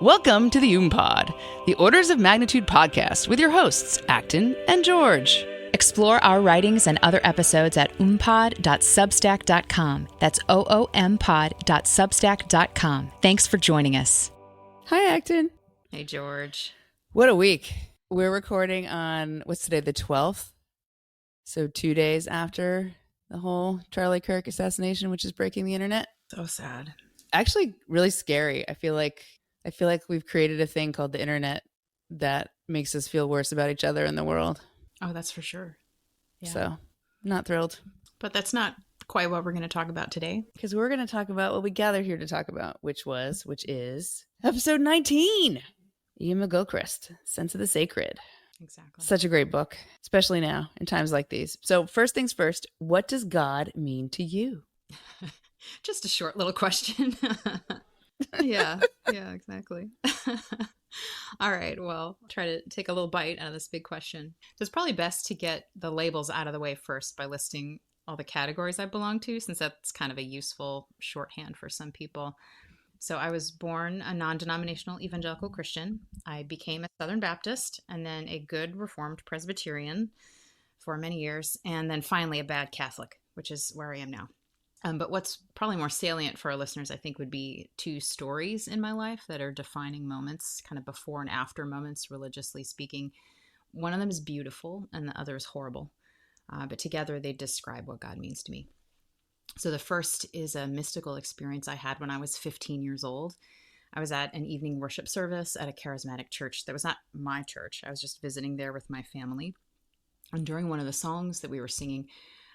Welcome to the Pod, the Orders of Magnitude podcast with your hosts, Acton and George. Explore our writings and other episodes at oompod.substack.com. That's oompod.substack.com. Thanks for joining us. Hi, Acton. Hey, George. What a week. We're recording on, what's today, the 12th? So 2 days after the whole Charlie Kirk assassination, which is breaking the internet. So sad. Actually, really scary. I feel like we've created a thing called the internet that makes us feel worse about each other in the world. Oh, that's for sure. Yeah. So, not thrilled. But that's not quite what we're going to talk about today. Because we're going to talk about what we gathered here to talk about, which is episode 19. Ian McGilchrist, Sense of the Sacred. Exactly. Such a great book, especially now in times like these. So first things first, what does God mean to you? Just a short little question. Yeah, exactly. All right, well, try to take a little bite out of this big question. So it's probably best to get the labels out of the way first by listing all the categories I belong to, since that's kind of a useful shorthand for some people. So I was born a non-denominational evangelical Christian. I became a Southern Baptist and then a good Reformed Presbyterian for many years, and then finally a bad Catholic, which is where I am now. But what's probably more salient for our listeners, I think, would be two stories in my life that are defining moments, kind of before and after moments, religiously speaking. One of them is beautiful and the other is horrible. But together they describe what God means to me. So the first is a mystical experience I had when I was 15 years old. I was at an evening worship service at a charismatic church that was not my church. I was just visiting there with my family. And during one of the songs that we were singing,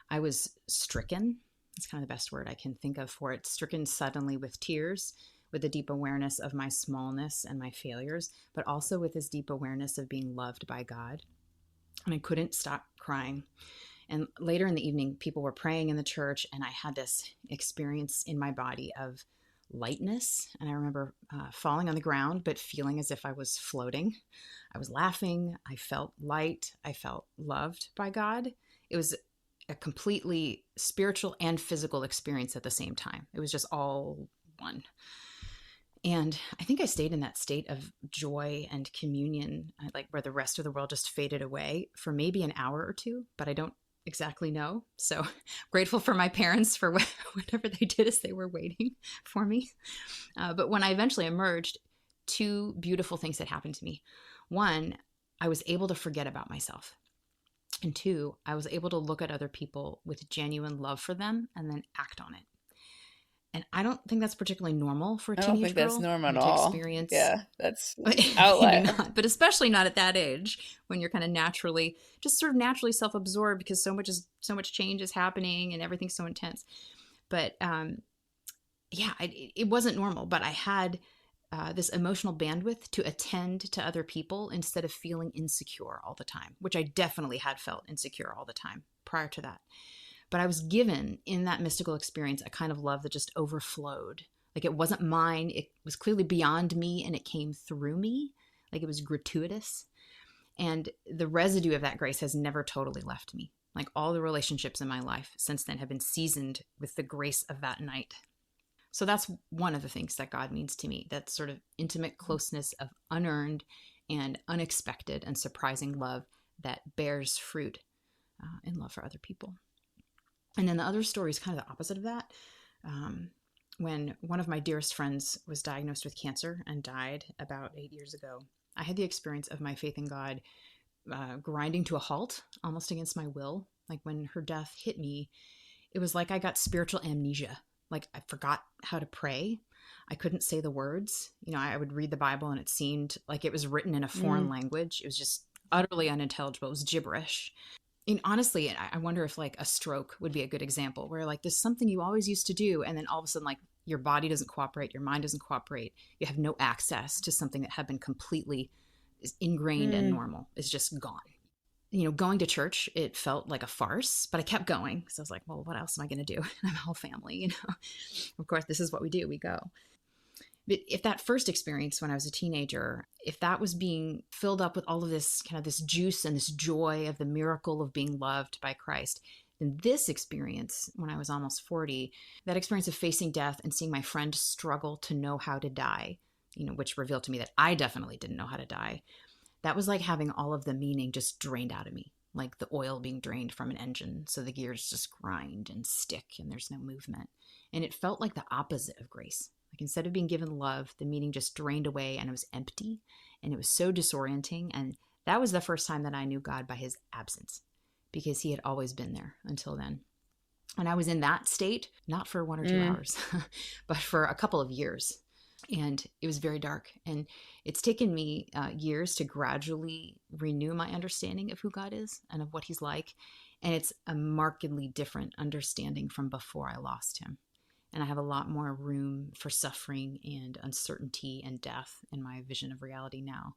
I was stricken. It's kind of the best word I can think of for it. Stricken suddenly with tears, with a deep awareness of my smallness and my failures, but also with this deep awareness of being loved by God. And I couldn't stop crying. And later in the evening, people were praying in the church, and I had this experience in my body of lightness. And I remember falling on the ground, but feeling as if I was floating. I was laughing. I felt light. I felt loved by God. It was a completely spiritual and physical experience at the same time. It was just all one. And I think I stayed in that state of joy and communion, like where the rest of the world just faded away, for maybe an hour or two, but I don't exactly know. So grateful for my parents for whatever they did as they were waiting for me. But when I eventually emerged, two beautiful things had happened to me. One, I was able to forget about myself. And two, I was able to look at other people with genuine love for them and then act on it. And I don't think that's particularally normal for a teenage girl. I don't think that's normal at all. Experience. Yeah, that's outlier. But especially not at that age, when you're kind of naturally self-absorbed, because so much change is happening and everything's so intense. But it wasn't normal. But I had this emotional bandwidth to attend to other people instead of feeling insecure all the time, which I definitely had felt insecure all the time prior to that. But I was given in that mystical experience a kind of love that just overflowed. Like it wasn't mine. It was clearly beyond me, and it came through me. Like it was gratuitous. And the residue of that grace has never totally left me. Like all the relationships in my life since then have been seasoned with the grace of that night. So that's one of the things that God means to me, that sort of intimate closeness of unearned and unexpected and surprising love that bears fruit in love for other people. And then the other story is kind of the opposite of that. When one of my dearest friends was diagnosed with cancer and died about 8 years ago, I had the experience of my faith in God grinding to a halt, almost against my will. Like when her death hit me, it was like I got spiritual amnesia. Like I forgot how to pray. I couldn't say the words. I would read the Bible and it seemed like it was written in a foreign language. It was just utterly unintelligible. It was gibberish. And honestly, I wonder if like a stroke would be a good example, where like there's something you always used to do, and then all of a sudden like your body doesn't cooperate, your mind doesn't cooperate. You have no access to something that had been completely ingrained and normal. It's just gone. Going to church, it felt like a farce, but I kept going. So I was like, well, what else am I going to do? I'm a whole family, Of course, this is what we do. We go. But if that first experience when I was a teenager, if that was being filled up with all of this kind of this juice and this joy of the miracle of being loved by Christ, then this experience when I was almost 40, that experience of facing death and seeing my friend struggle to know how to die, which revealed to me that I definitely didn't know how to die. That was like having all of the meaning just drained out of me, like the oil being drained from an engine. So the gears just grind and stick and there's no movement. And it felt like the opposite of grace. Like instead of being given love, the meaning just drained away and it was empty. And it was so disorienting. And that was the first time that I knew God by his absence, because he had always been there until then. And I was in that state, not for 1 or 2 hours, but for a couple of years. And it was very dark. And it's taken me years to gradually renew my understanding of who God is and of what he's like. And it's a markedly different understanding from before I lost him. And I have a lot more room for suffering and uncertainty and death in my vision of reality now.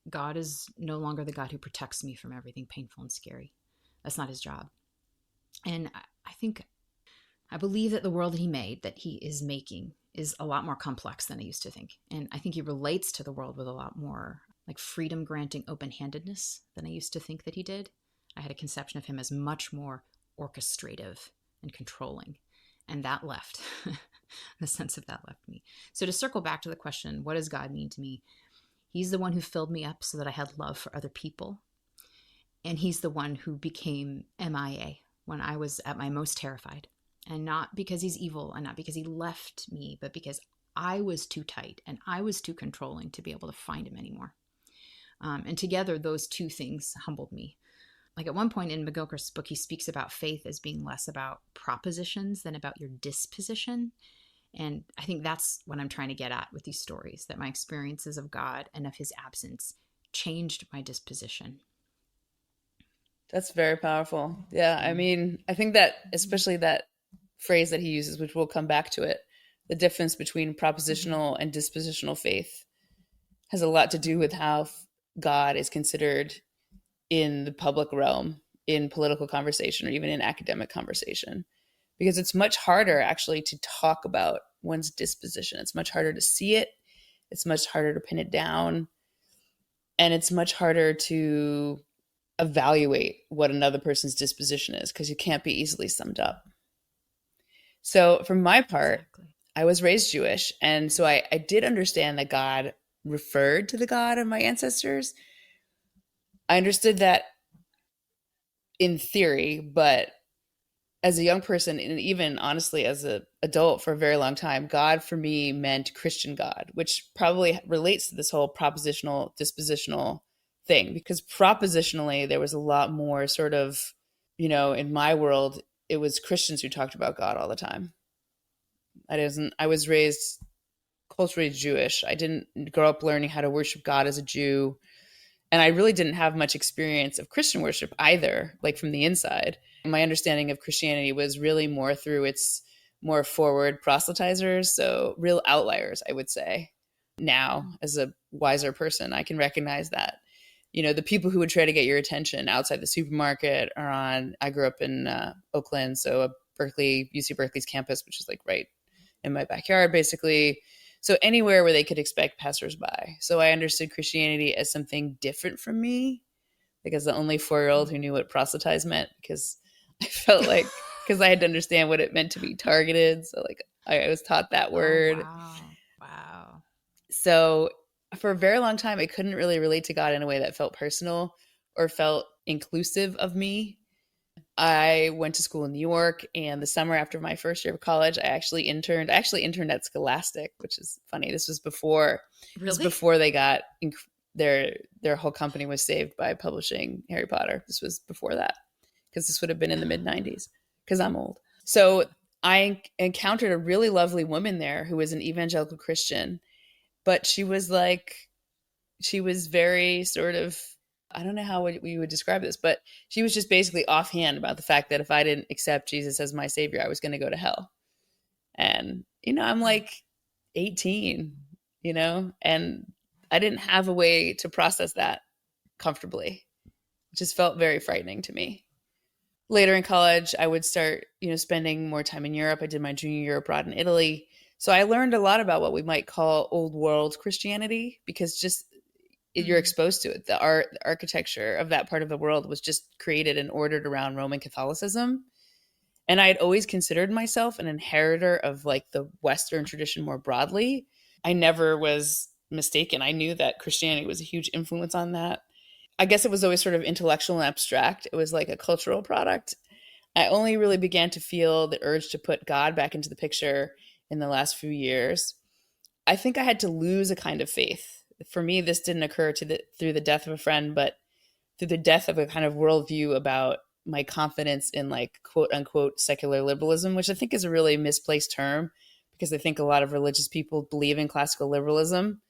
God is no longer the God who protects me from everything painful and scary. That's not his job. And I believe that the world that he made, that he is making, is a lot more complex than I used to think. And I think he relates to the world with a lot more like freedom granting open-handedness than I used to think that he did. I had a conception of him as much more orchestrative and controlling. And that left, the sense of that left me. So to circle back to the question, what does God mean to me? He's the one who filled me up so that I had love for other people. And he's the one who became MIA when I was at my most terrified. And not because he's evil and not because he left me, but because I was too tight and I was too controlling to be able to find him anymore. And together, those two things humbled me. Like at one point in McGilchrist's book, he speaks about faith as being less about propositions than about your disposition. And I think that's what I'm trying to get at with these stories, that my experiences of God and of his absence changed my disposition. That's very powerful. Yeah. I mean, I think that especially that phrase that he uses, which we'll come back to it, the difference between propositional and dispositional faith has a lot to do with how God is considered in the public realm, in political conversation, or even in academic conversation, because it's much harder actually to talk about one's disposition. It's much harder to see it. It's much harder to pin it down. And it's much harder to evaluate what another person's disposition is, because you can't be easily summed up. So for my part, I was raised Jewish. And so I did understand that God referred to the God of my ancestors. I understood that in theory, but as a young person, and even honestly as an adult for a very long time, God for me meant Christian God, which probably relates to this whole propositional, dispositional thing, because propositionally, there was a lot more sort of, in my world, it was Christians who talked about God all the time. I was raised culturally Jewish. I didn't grow up learning how to worship God as a Jew. And I really didn't have much experience of Christian worship either, like from the inside. My understanding of Christianity was really more through its more forward proselytizers, so real outliers, I would say. Now, as a wiser person, I can recognize that. The people who would try to get your attention outside the supermarket I grew up in Oakland, so UC Berkeley's campus, which is like right in my backyard, basically. So anywhere where they could expect passersby. So I understood Christianity as something different from me, like as the only 4-year-old who knew what proselytize meant, because I felt like, because I had to understand what it meant to be targeted. So like I was taught that word. Oh, wow. So for a very long time, I couldn't really relate to God in a way that felt personal or felt inclusive of me. I went to school in New York, and the summer after my first year of college, I actually interned at Scholastic, which is funny. This was before, they got their whole company was saved by publishing Harry Potter. This was before that, because this would have been in the mid-90s, because I'm old. So I encountered a really lovely woman there who was an evangelical Christian, but she was very sort of, I don't know how we would describe this, but she was just basically offhand about the fact that if I didn't accept Jesus as my savior, I was going to go to hell. And, I'm like 18, and I didn't have a way to process that comfortably. It just felt very frightening to me. Later in college, I would start, spending more time in Europe. I did my junior year abroad in Italy. So I learned a lot about what we might call old world Christianity, because just you're exposed to it. The art, the architecture of that part of the world was just created and ordered around Roman Catholicism. And I had always considered myself an inheritor of like the Western tradition more broadly. I never was mistaken. I knew that Christianity was a huge influence on that. I guess it was always sort of intellectual and abstract. It was like a cultural product. I only really began to feel the urge to put God back into the picture in the last few years. I think I had to lose a kind of faith. For me, this didn't occur through the death of a friend, but through the death of a kind of worldview about my confidence in like quote unquote secular liberalism, which I think is a really misplaced term because I think a lot of religious people believe in classical liberalism.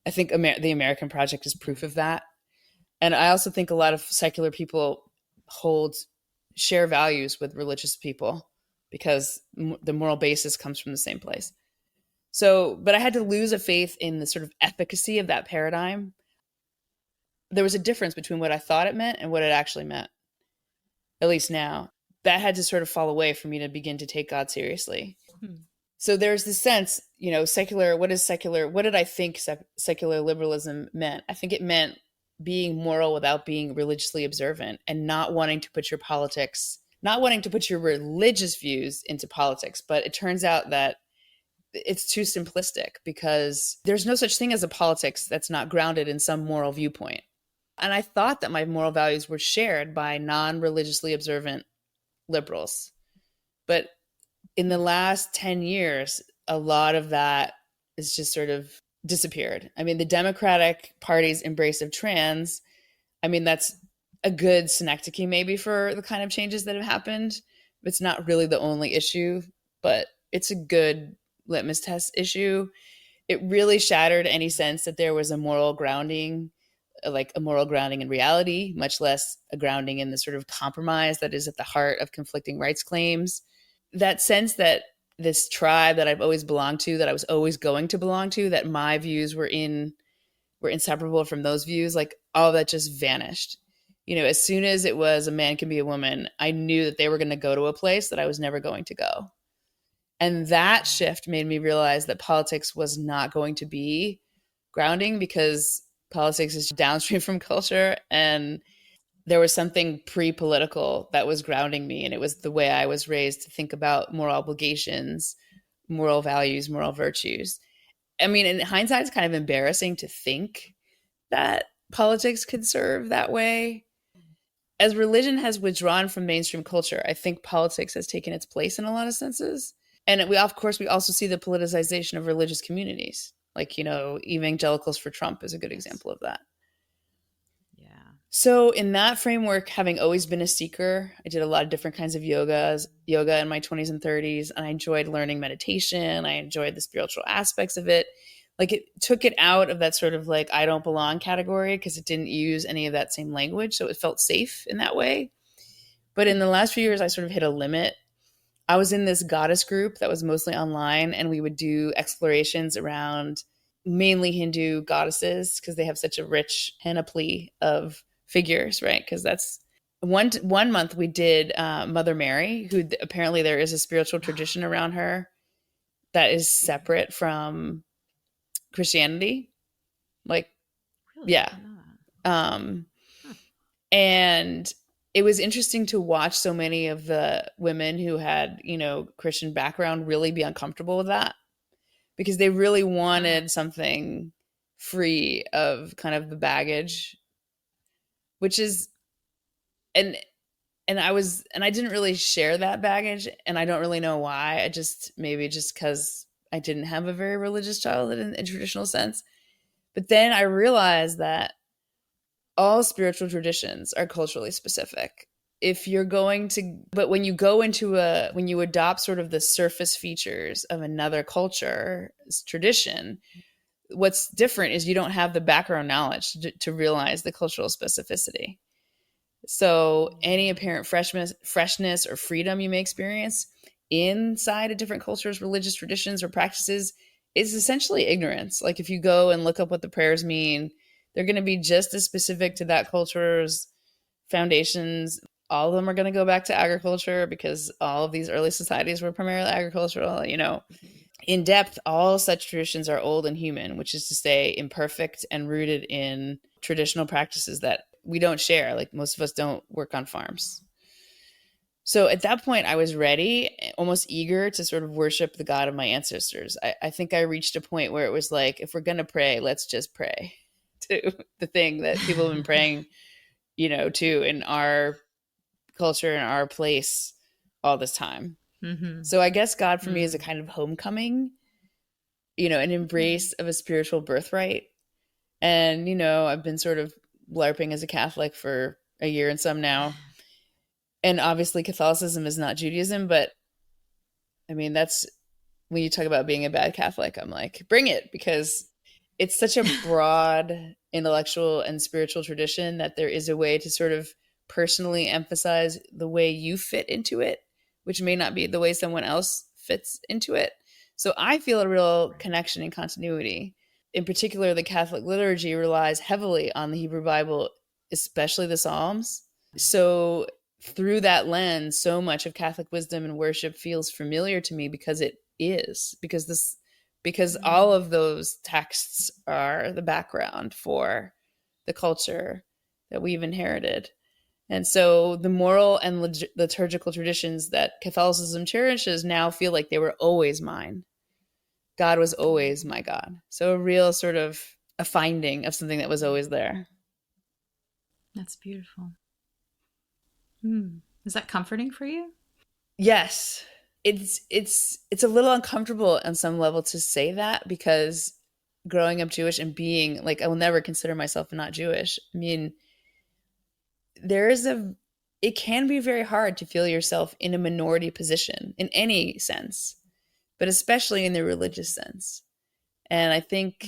I think the American Project is proof of that. And I also think a lot of secular people share values with religious people because the moral basis comes from the same place. So, but I had to lose a faith in the sort of efficacy of that paradigm. There was a difference between what I thought it meant and what it actually meant, at least now. That had to sort of fall away for me to begin to take God seriously. So there's this sense, secular, what did I think secular liberalism meant? I think it meant being moral without being religiously observant and not wanting to put your religious views into politics. But it turns out that it's too simplistic because there's no such thing as a politics that's not grounded in some moral viewpoint. And I thought that my moral values were shared by non-religiously observant liberals. But in the last 10 years, a lot of that is just sort of disappeared. I mean, the Democratic Party's embrace of trans, I mean, that's a good synecdoche maybe for the kind of changes that have happened. It's not really the only issue, but it's a good litmus test issue. It really shattered any sense that there was a moral grounding in reality, much less a grounding in the sort of compromise that is at the heart of conflicting rights claims. That sense that this tribe that I've always belonged to, that I was always going to belong to, that my views were inseparable from those views, like all of that just vanished. As soon as it was a man can be a woman, I knew that they were going to go to a place that I was never going to go. And that shift made me realize that politics was not going to be grounding because politics is downstream from culture. And there was something pre-political that was grounding me. And it was the way I was raised to think about moral obligations, moral values, moral virtues. I mean, in hindsight, it's kind of embarrassing to think that politics could serve that way. As religion has withdrawn from mainstream culture, I think politics has taken its place in a lot of senses. And we also see the politicization of religious communities. Like, Evangelicals for Trump is a good example of that. Yeah. So in that framework, having always been a seeker, I did a lot of different kinds of yoga in my 20s and 30s. And I enjoyed learning meditation. I enjoyed the spiritual aspects of it. Like it took it out of that sort of like, I don't belong category because it didn't use any of that same language. So it felt safe in that way. But in the last few years, I sort of hit a limit. I was in this goddess group that was mostly online, and we would do explorations around mainly Hindu goddesses because they have such a rich panoply of figures, right? Because that's one month we did Mother Mary, who apparently there is a spiritual tradition around her that is separate from Christianity. Like, Really? yeah. And it was interesting to watch so many of the women who had, Christian background really be uncomfortable with that because they really wanted something free of kind of the baggage, which is, and I didn't really share that baggage, and I don't really know why. Maybe just because I didn't have a very religious childhood in a traditional sense. But then I realized that all spiritual traditions are culturally specific. But when you adopt sort of the surface features of another culture's tradition, what's different is you don't have the background knowledge to realize the cultural specificity. So any apparent freshness or freedom you may experience inside a different culture's religious traditions or practices is essentially ignorance. Like if you go and look up what the prayers mean, they're going to be just as specific to that culture's foundations. All of them are going to go back to agriculture because all of these early societies were primarily agricultural. In depth, all such traditions are old and human, which is to say imperfect and rooted in traditional practices that we don't share. Like most of us don't work on farms. So at that point, I was ready, almost eager to sort of worship the God of my ancestors. I think I reached a point where it was like, if we're going to pray, let's just pray to the thing that people have been praying, to in our culture and our place all this time. Mm-hmm. So I guess God for me is a kind of homecoming, an embrace of a spiritual birthright. And, I've been sort of LARPing as a Catholic for a year and some now. And obviously Catholicism is not Judaism, but I mean, that's when you talk about being a bad Catholic, I'm like, bring it, because it's such a broad intellectual and spiritual tradition that there is a way to sort of personally emphasize the way you fit into it, which may not be the way someone else fits into it. So I feel a real connection and continuity. In particular, the Catholic liturgy relies heavily on the Hebrew Bible, especially the Psalms. So through that lens, so much of Catholic wisdom and worship feels familiar to me because it is, because all of those texts are the background for the culture that we've inherited. And so the moral and liturgical traditions that Catholicism cherishes now feel like they were always mine. God was always my God. So a real sort of a finding of something that was always there. That's beautiful. Is that comforting for you? Yes. It's a little uncomfortable on some level to say that, because growing up Jewish and being like, I will never consider myself not Jewish. I mean, it can be very hard to feel yourself in a minority position in any sense, but especially in the religious sense. And I think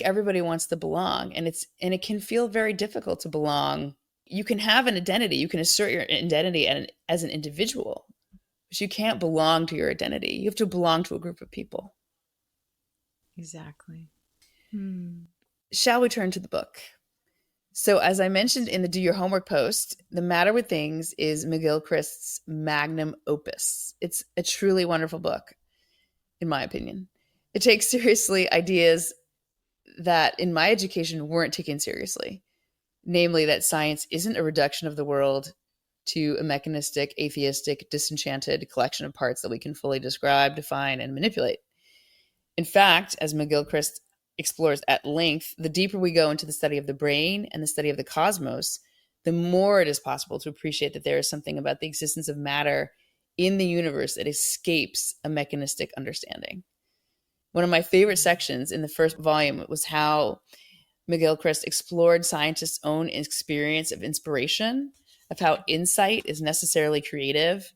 everybody wants to belong, and it can feel very difficult to belong. You can have an identity, you can assert your identity as an individual, but you can't belong to your identity. You have to belong to a group of people. Exactly. Shall we turn to the book? So as I mentioned in the Do Your Homework post, The Matter with Things is McGilchrist's magnum opus. It's a truly wonderful book, in my opinion. It takes seriously ideas that in my education weren't taken seriously. Namely, that science isn't a reduction of the world to a mechanistic, atheistic, disenchanted collection of parts that we can fully describe, define, and manipulate. In fact, as McGilchrist explores at length, the deeper we go into the study of the brain and the study of the cosmos, the more it is possible to appreciate that there is something about the existence of matter in the universe that escapes a mechanistic understanding. One of my favorite sections in the first volume was how McGilchrist explored scientists' own experience of inspiration, of how insight is necessarily creative.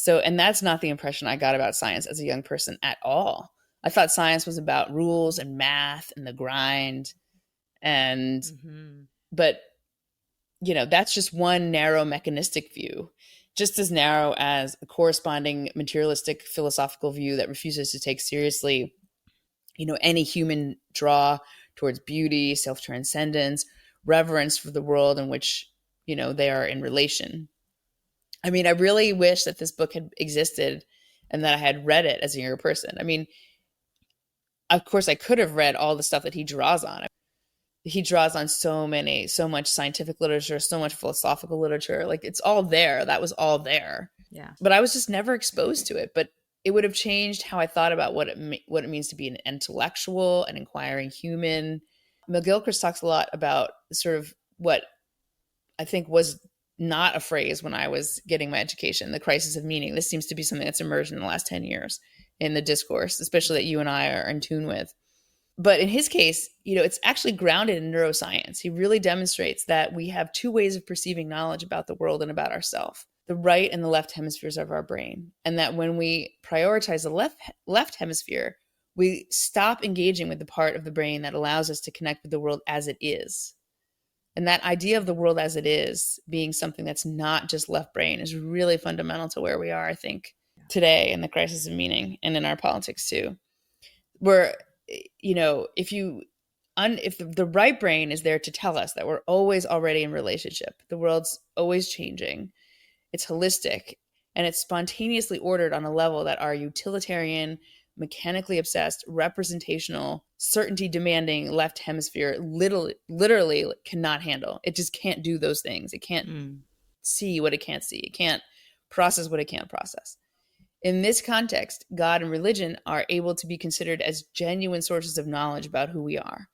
And that's not the impression I got about science as a young person at all. I thought science was about rules and math and the grind. But, that's just one narrow mechanistic view, just as narrow as a corresponding materialistic philosophical view that refuses to take seriously, any human draw towards beauty, self-transcendence, reverence for the world in which, they are in relation. I mean, I really wish that this book had existed and that I had read it as a younger person. I mean, of course, I could have read all the stuff that he draws on. He draws on so much scientific literature, so much philosophical literature. Like, it's all there. That was all there. Yeah. But I was just never exposed to it. But it would have changed how I thought about what it means to be an intellectual, an inquiring human. McGilchrist talks a lot about sort of what I think was not a phrase when I was getting my education, the crisis of meaning. This seems to be something that's emerged in the last 10 years in the discourse, especially that you and I are in tune with. But in his case, it's actually grounded in neuroscience. He really demonstrates that we have two ways of perceiving knowledge about the world and about ourselves, the right and the left hemispheres of our brain. And that when we prioritize the left hemisphere, we stop engaging with the part of the brain that allows us to connect with the world as it is. And that idea of the world as it is being something that's not just left brain is really fundamental to where we are, I think, today in the crisis of meaning and in our politics too. Where, if the right brain is there to tell us that we're always already in relationship, the world's always changing, it's holistic, and it's spontaneously ordered on a level that our utilitarian, mechanically obsessed, representational, certainty demanding left hemisphere literally cannot handle. It just can't do those things. It can't see what it can't see. It can't process what it can't process. In this context, God and religion are able to be considered as genuine sources of knowledge about who we are.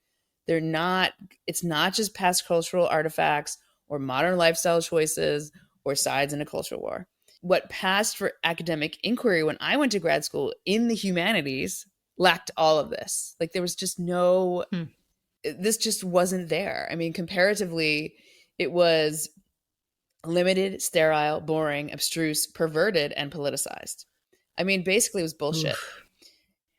It's not just past cultural artifacts or modern lifestyle choices or sides in a cultural war. What passed for academic inquiry when I went to grad school in the humanities lacked all of this. Like there was just this just wasn't there. I mean, comparatively, it was limited, sterile, boring, abstruse, perverted, and politicized. I mean, basically it was bullshit. Oof.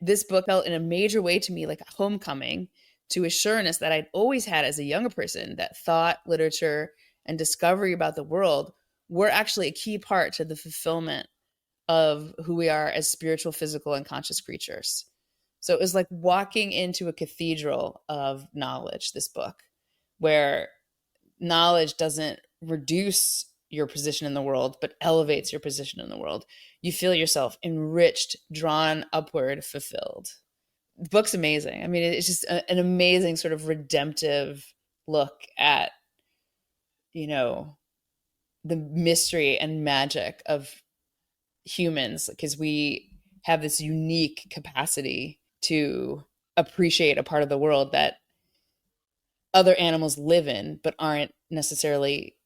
This book felt in a major way to me like a homecoming to a sureness that I'd always had as a younger person, that thought, literature, and discovery about the world were actually a key part to the fulfillment of who we are as spiritual, physical, and conscious creatures. So it was like walking into a cathedral of knowledge, this book, where knowledge doesn't reduce your position in the world, but elevates your position in the world. You feel yourself enriched, drawn upward, fulfilled. The book's amazing. I mean, it's just an amazing sort of redemptive look at, the mystery and magic of humans, because we have this unique capacity to appreciate a part of the world that other animals live in, but aren't necessarily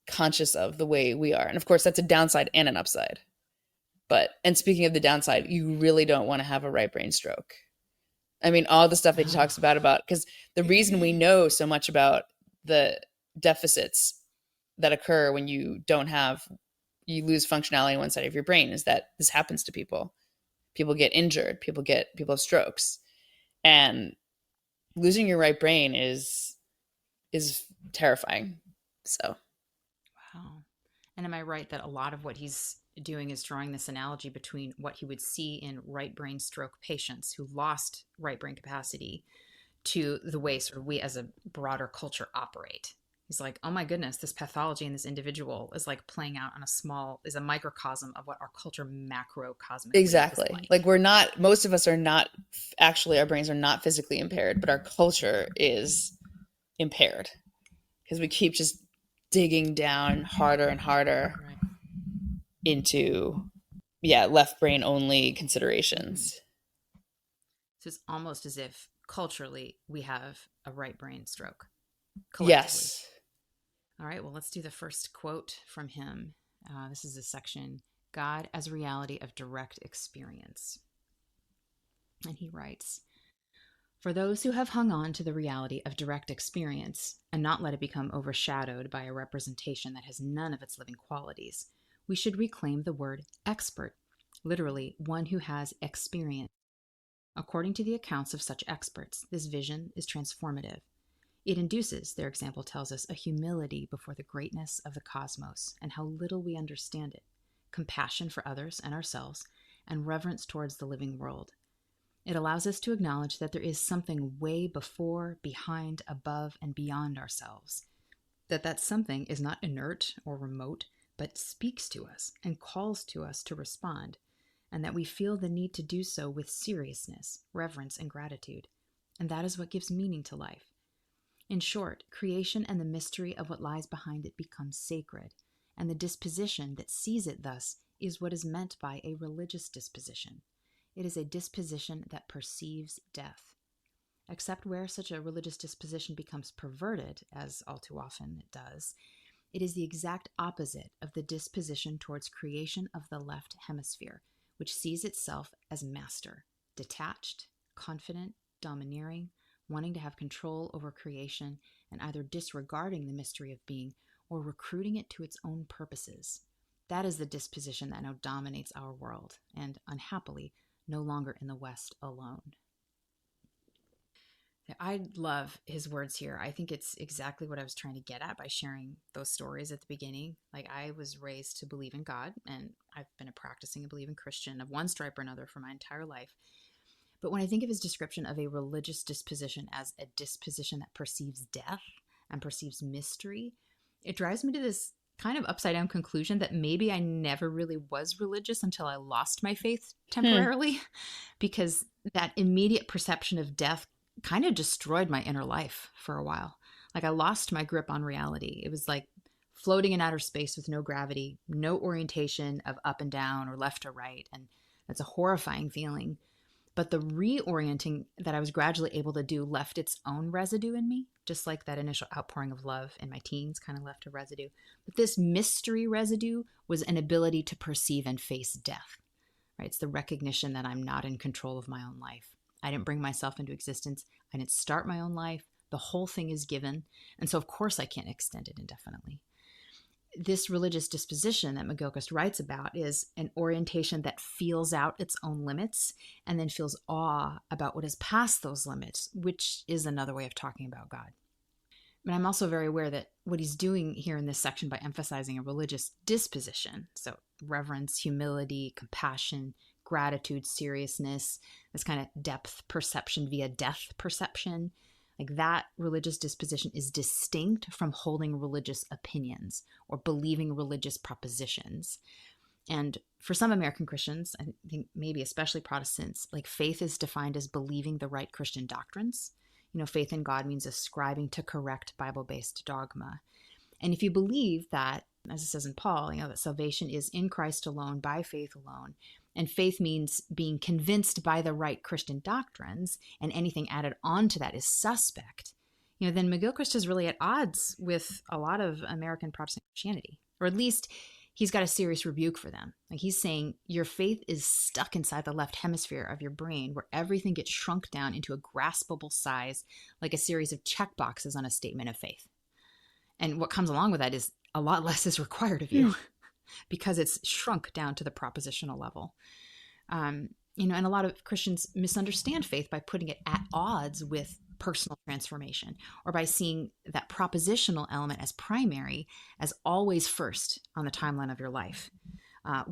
conscious of the way we are. And of course, that's a downside and an upside. And speaking of the downside, you really don't want to have a right brain stroke. I mean, all the stuff that he talks about, because the reason we know so much about the deficits that occur when you lose functionality on one side of your brain is that this happens to people. People get injured, people have strokes. And losing your right brain is terrifying. So. Wow. And am I right that a lot of what he's doing is drawing this analogy between what he would see in right brain stroke patients who lost right brain capacity to the way sort of we as a broader culture operate? He's like, oh my goodness, this pathology in this individual is like playing out on is a microcosm of what our culture macrocosmically exactly is like. Like most of us are not actually, our brains are not physically impaired, but our culture is impaired because we keep just digging down harder and harder into left brain only considerations. So it's almost as if culturally we have a right brain stroke. Yes. All right, well, let's do the first quote from him. This is a section, God as a reality of direct experience. And he writes, for those who have hung on to the reality of direct experience and not let it become overshadowed by a representation that has none of its living qualities, we should reclaim the word expert, literally one who has experience. According to the accounts of such experts, this vision is transformative. It induces, their example tells us, a humility before the greatness of the cosmos and how little we understand it, compassion for others and ourselves, and reverence towards the living world. It allows us to acknowledge that there is something way before, behind, above, and beyond ourselves. That something is not inert or remote, but speaks to us and calls to us to respond, and that we feel the need to do so with seriousness, reverence, and gratitude. And that is what gives meaning to life. In short, creation and the mystery of what lies behind it becomes sacred, and the disposition that sees it thus is what is meant by a religious disposition. It is a disposition that perceives death. Except where such a religious disposition becomes perverted, as all too often it does, it is the exact opposite of the disposition towards creation of the left hemisphere, which sees itself as master, detached, confident, domineering, wanting to have control over creation, and either disregarding the mystery of being or recruiting it to its own purposes. That is the disposition that now dominates our world, and unhappily, no longer in the West alone. I love his words here. I think it's exactly what I was trying to get at by sharing those stories at the beginning. Like, I was raised to believe in God, and I've been a practicing and believing Christian of one stripe or another for my entire life. But when I think of his description of a religious disposition as a disposition that perceives death and perceives mystery, it drives me to this kind of upside down conclusion that maybe I never really was religious until I lost my faith temporarily, because that immediate perception of death kind of destroyed my inner life for a while. Like, I lost my grip on reality. It was like floating in outer space with no gravity, no orientation of up and down or left or right. And that's a horrifying feeling. But the reorienting that I was gradually able to do left its own residue in me, just like that initial outpouring of love in my teens kind of left a residue. But this mystery residue was an ability to perceive and face death, right? It's the recognition that I'm not in control of my own life. I didn't bring myself into existence. I didn't start my own life. The whole thing is given. And so, of course, I can't extend it indefinitely. This religious disposition that McGilchrist writes about is an orientation that feels out its own limits and then feels awe about what is past those limits, which is another way of talking about God. But I'm also very aware that what he's doing here in this section by emphasizing a religious disposition, so reverence, humility, compassion, gratitude, seriousness, this kind of depth perception via death perception, like that religious disposition is distinct from holding religious opinions or believing religious propositions. And for some American Christians, I think maybe especially Protestants, like faith is defined as believing the right Christian doctrines. You know, faith in God means ascribing to correct Bible-based dogma. And if you believe that, as it says in Paul, you know, that salvation is in Christ alone, by faith alone, and faith means being convinced by the right Christian doctrines, and anything added on to that is suspect, you know, then McGilchrist is really at odds with a lot of American Protestant Christianity, or at least he's got a serious rebuke for them. Like he's saying your faith is stuck inside the left hemisphere of your brain where everything gets shrunk down into a graspable size, like a series of check boxes on a statement of faith. And what comes along with that is a lot less is required of you because it's shrunk down to the propositional level. You know, and a lot of Christians misunderstand faith by putting it at odds with personal transformation, or by seeing that propositional element as primary, as always first on the timeline of your life,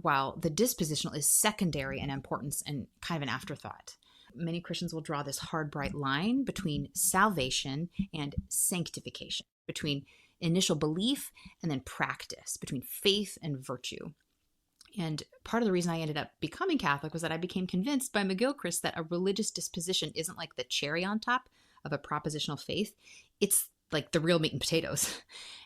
while the dispositional is secondary in importance and kind of an afterthought. Many Christians will draw this hard, bright line between salvation and sanctification, between initial belief and then practice, between faith and virtue. And part of the reason I ended up becoming Catholic was that I became convinced by McGilchrist that a religious disposition isn't like the cherry on top of a propositional faith. It's like the real meat and potatoes.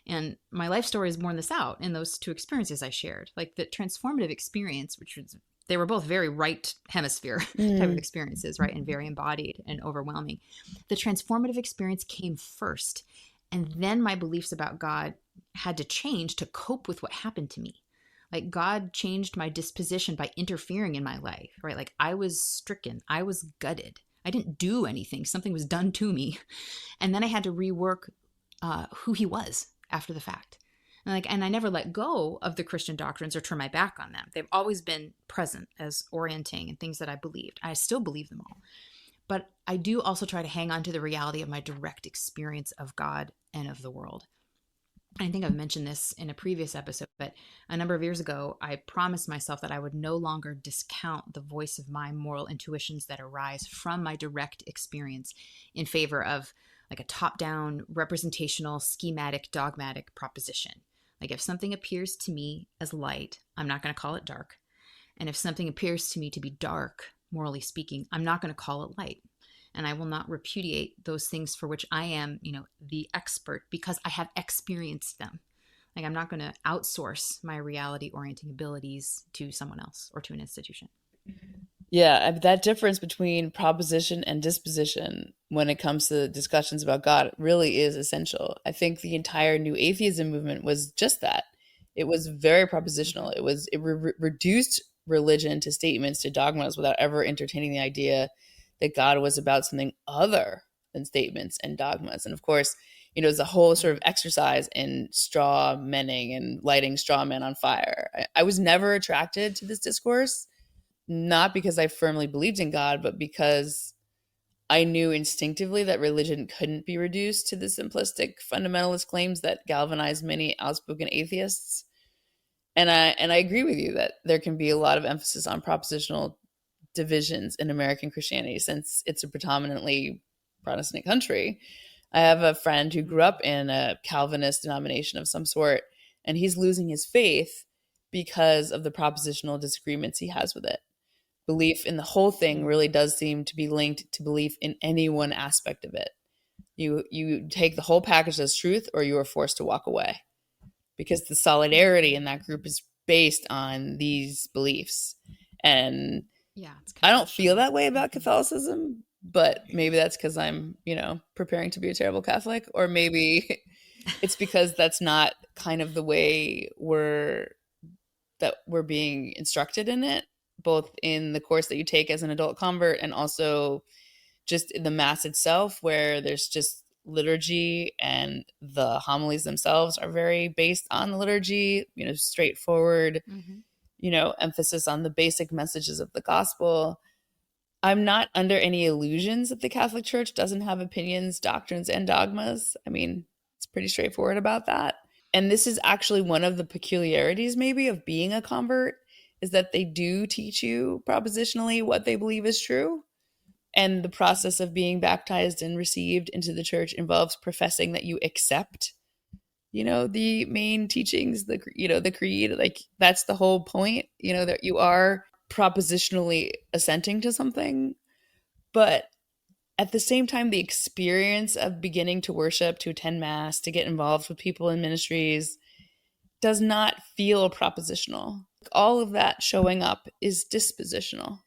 And my life story is borne this out in those two experiences I shared. Like the transformative experience, which was, they were both very right hemisphere type of experiences, right? And very embodied and overwhelming. The transformative experience came first. And then my beliefs about God had to change to cope with what happened to me. Like God changed my disposition by interfering in my life, right? Like I was stricken. I was gutted. I didn't do anything. Something was done to me. And then I had to rework who he was after the fact. And I never let go of the Christian doctrines or turn my back on them. They've always been present as orienting and things that I believed. I still believe them all. But I do also try to hang on to the reality of my direct experience of God and of the world. I think I've mentioned this in a previous episode, but a number of years ago, I promised myself that I would no longer discount the voice of my moral intuitions that arise from my direct experience in favor of like a top-down, representational, schematic, dogmatic proposition. Like if something appears to me as light, I'm not going to call it dark. And if something appears to me to be dark, morally speaking, I'm not going to call it light. And I will not repudiate those things for which I am, you know, the expert because I have experienced them. Like I'm not going to outsource my reality orienting abilities to someone else or to an institution. Yeah, that difference between proposition and disposition when it comes to discussions about God really is essential. I think the entire New Atheism movement was just that. It was very propositional. It reduced religion to statements, to dogmas, without ever entertaining the idea that God was about something other than statements and dogmas. And of course, you know, it's a whole sort of exercise in straw menning and lighting straw men on fire. I was never attracted to this discourse, not because I firmly believed in God, but because I knew instinctively that religion couldn't be reduced to the simplistic fundamentalist claims that galvanized many outspoken atheists. And I agree with you that there can be a lot of emphasis on propositional divisions in American Christianity since it's a predominantly Protestant country. I have a friend who grew up in a Calvinist denomination of some sort, and he's losing his faith because of the propositional disagreements he has with it. Belief in the whole thing really does seem to be linked to belief in any one aspect of it. You take the whole package as truth, or you are forced to walk away. because the solidarity in that group is based on these beliefs. And Yeah, it's I don't feel that way about Catholicism, but maybe that's because I'm, preparing to be a terrible Catholic, or maybe it's because that's not kind of the way we're being instructed in it, both in the course that you take as an adult convert and also just in the Mass itself, where there's just liturgy and the homilies themselves are very based on the liturgy, straightforward, emphasis on the basic messages of the gospel. I'm not under any illusions that the Catholic Church doesn't have opinions, doctrines, and dogmas. I mean, it's pretty straightforward about that. And this is actually one of the peculiarities maybe of being a convert, is that they do teach you propositionally what they believe is true. And the process of being baptized and received into the church involves professing that you accept, the main teachings, the creed. Like, that's the whole point, that you are propositionally assenting to something. But at the same time, the experience of beginning to worship, to attend Mass, to get involved with people in ministries does not feel propositional. All of that showing up is dispositional.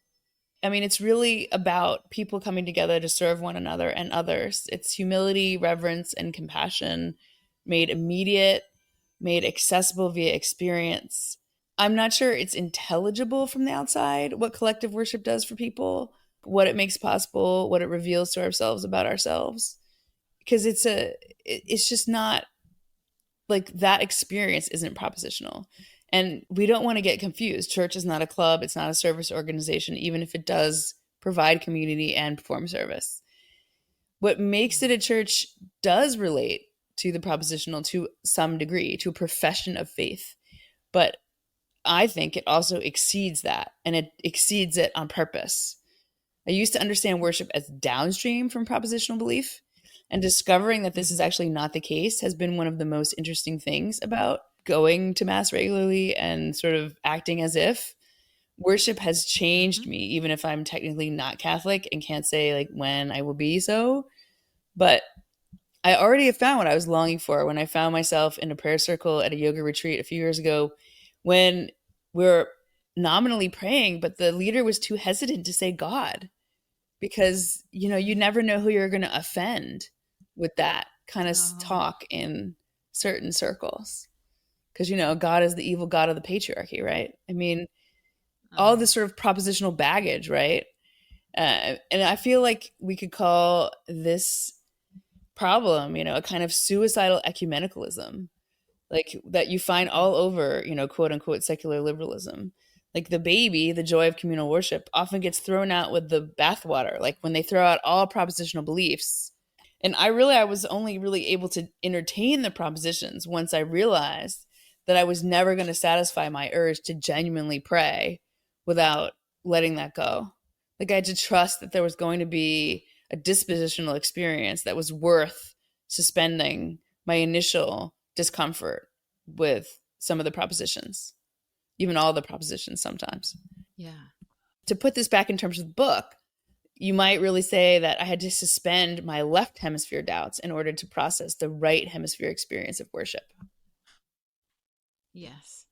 I mean, it's really about people coming together to serve one another and others. It's humility, reverence, and compassion made immediate, made accessible via experience. I'm not sure it's intelligible from the outside what collective worship does for people, what it makes possible, what it reveals to ourselves about ourselves. Because it's just not, like, that experience isn't propositional. And we don't want to get confused. Church is not a club. It's not a service organization, even if it does provide community and perform service. What makes it a church does relate to the propositional to some degree, to a profession of faith. But I think it also exceeds that, and it exceeds it on purpose. I used to understand worship as downstream from propositional belief, and discovering that this is actually not the case has been one of the most interesting things about going to Mass regularly and sort of acting as if. Worship has changed me, even if I'm technically not Catholic and can't say like when I will be so. But I already have found what I was longing for when I found myself in a prayer circle at a yoga retreat a few years ago, when we're nominally praying, but the leader was too hesitant to say God, because, you never know who you're going to offend with that kind of talk in certain circles. Because, God is the evil God of the patriarchy, right? I mean, all this sort of propositional baggage, right? And I feel like we could call this problem, a kind of suicidal ecumenicalism, like that you find all over, quote unquote, secular liberalism. Like the baby, the joy of communal worship, often gets thrown out with the bathwater, like when they throw out all propositional beliefs. And I was only really able to entertain the propositions once I realized that I was never going to satisfy my urge to genuinely pray without letting that go. Like, I had to trust that there was going to be a dispositional experience that was worth suspending my initial discomfort with some of the propositions, even all the propositions sometimes. Yeah. To put this back in terms of the book, you might really say that I had to suspend my left hemisphere doubts in order to process the right hemisphere experience of worship. Yes.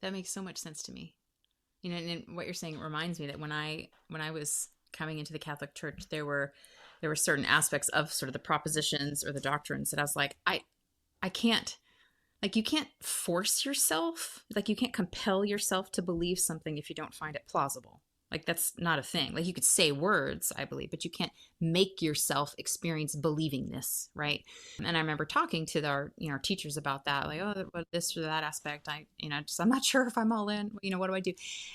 That makes so much sense to me. And what you're saying reminds me that when I was coming into the Catholic Church, there were certain aspects of sort of the propositions or the doctrines that I was like, I can't, like, you can't force yourself, like you can't compel yourself to believe something if you don't find it plausible. Like, that's not a thing. Like, you could say words, I believe, but you can't make yourself experience believing this, right? And I remember talking to our teachers about that, like, what this or that aspect, I'm not sure if I'm all in, what do I do?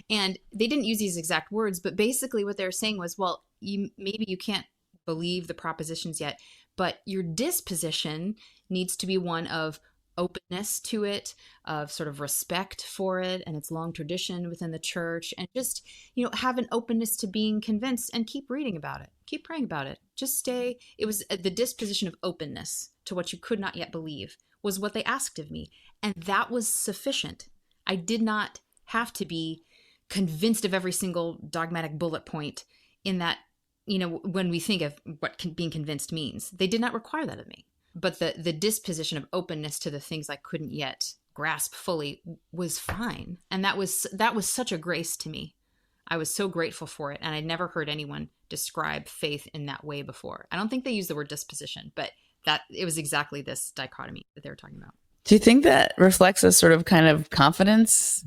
And they didn't use these exact words, but basically what they were saying was, well, maybe you can't believe the propositions yet, but your disposition needs to be one of openness to it, of sort of respect for it and its long tradition within the church, and just, have an openness to being convinced and keep reading about it, keep praying about it. It was the disposition of openness to what you could not yet believe was what they asked of me. And that was sufficient. I did not have to be convinced of every single dogmatic bullet point in that, when we think of what being convinced means. They did not require that of me. but the disposition of openness to the things I couldn't yet grasp fully was fine. And that was such a grace to me. I was so grateful for it. And I'd never heard anyone describe faith in that way before. I don't think they use the word disposition, but that it was exactly this dichotomy that they were talking about. Do you think that reflects a sort of kind of confidence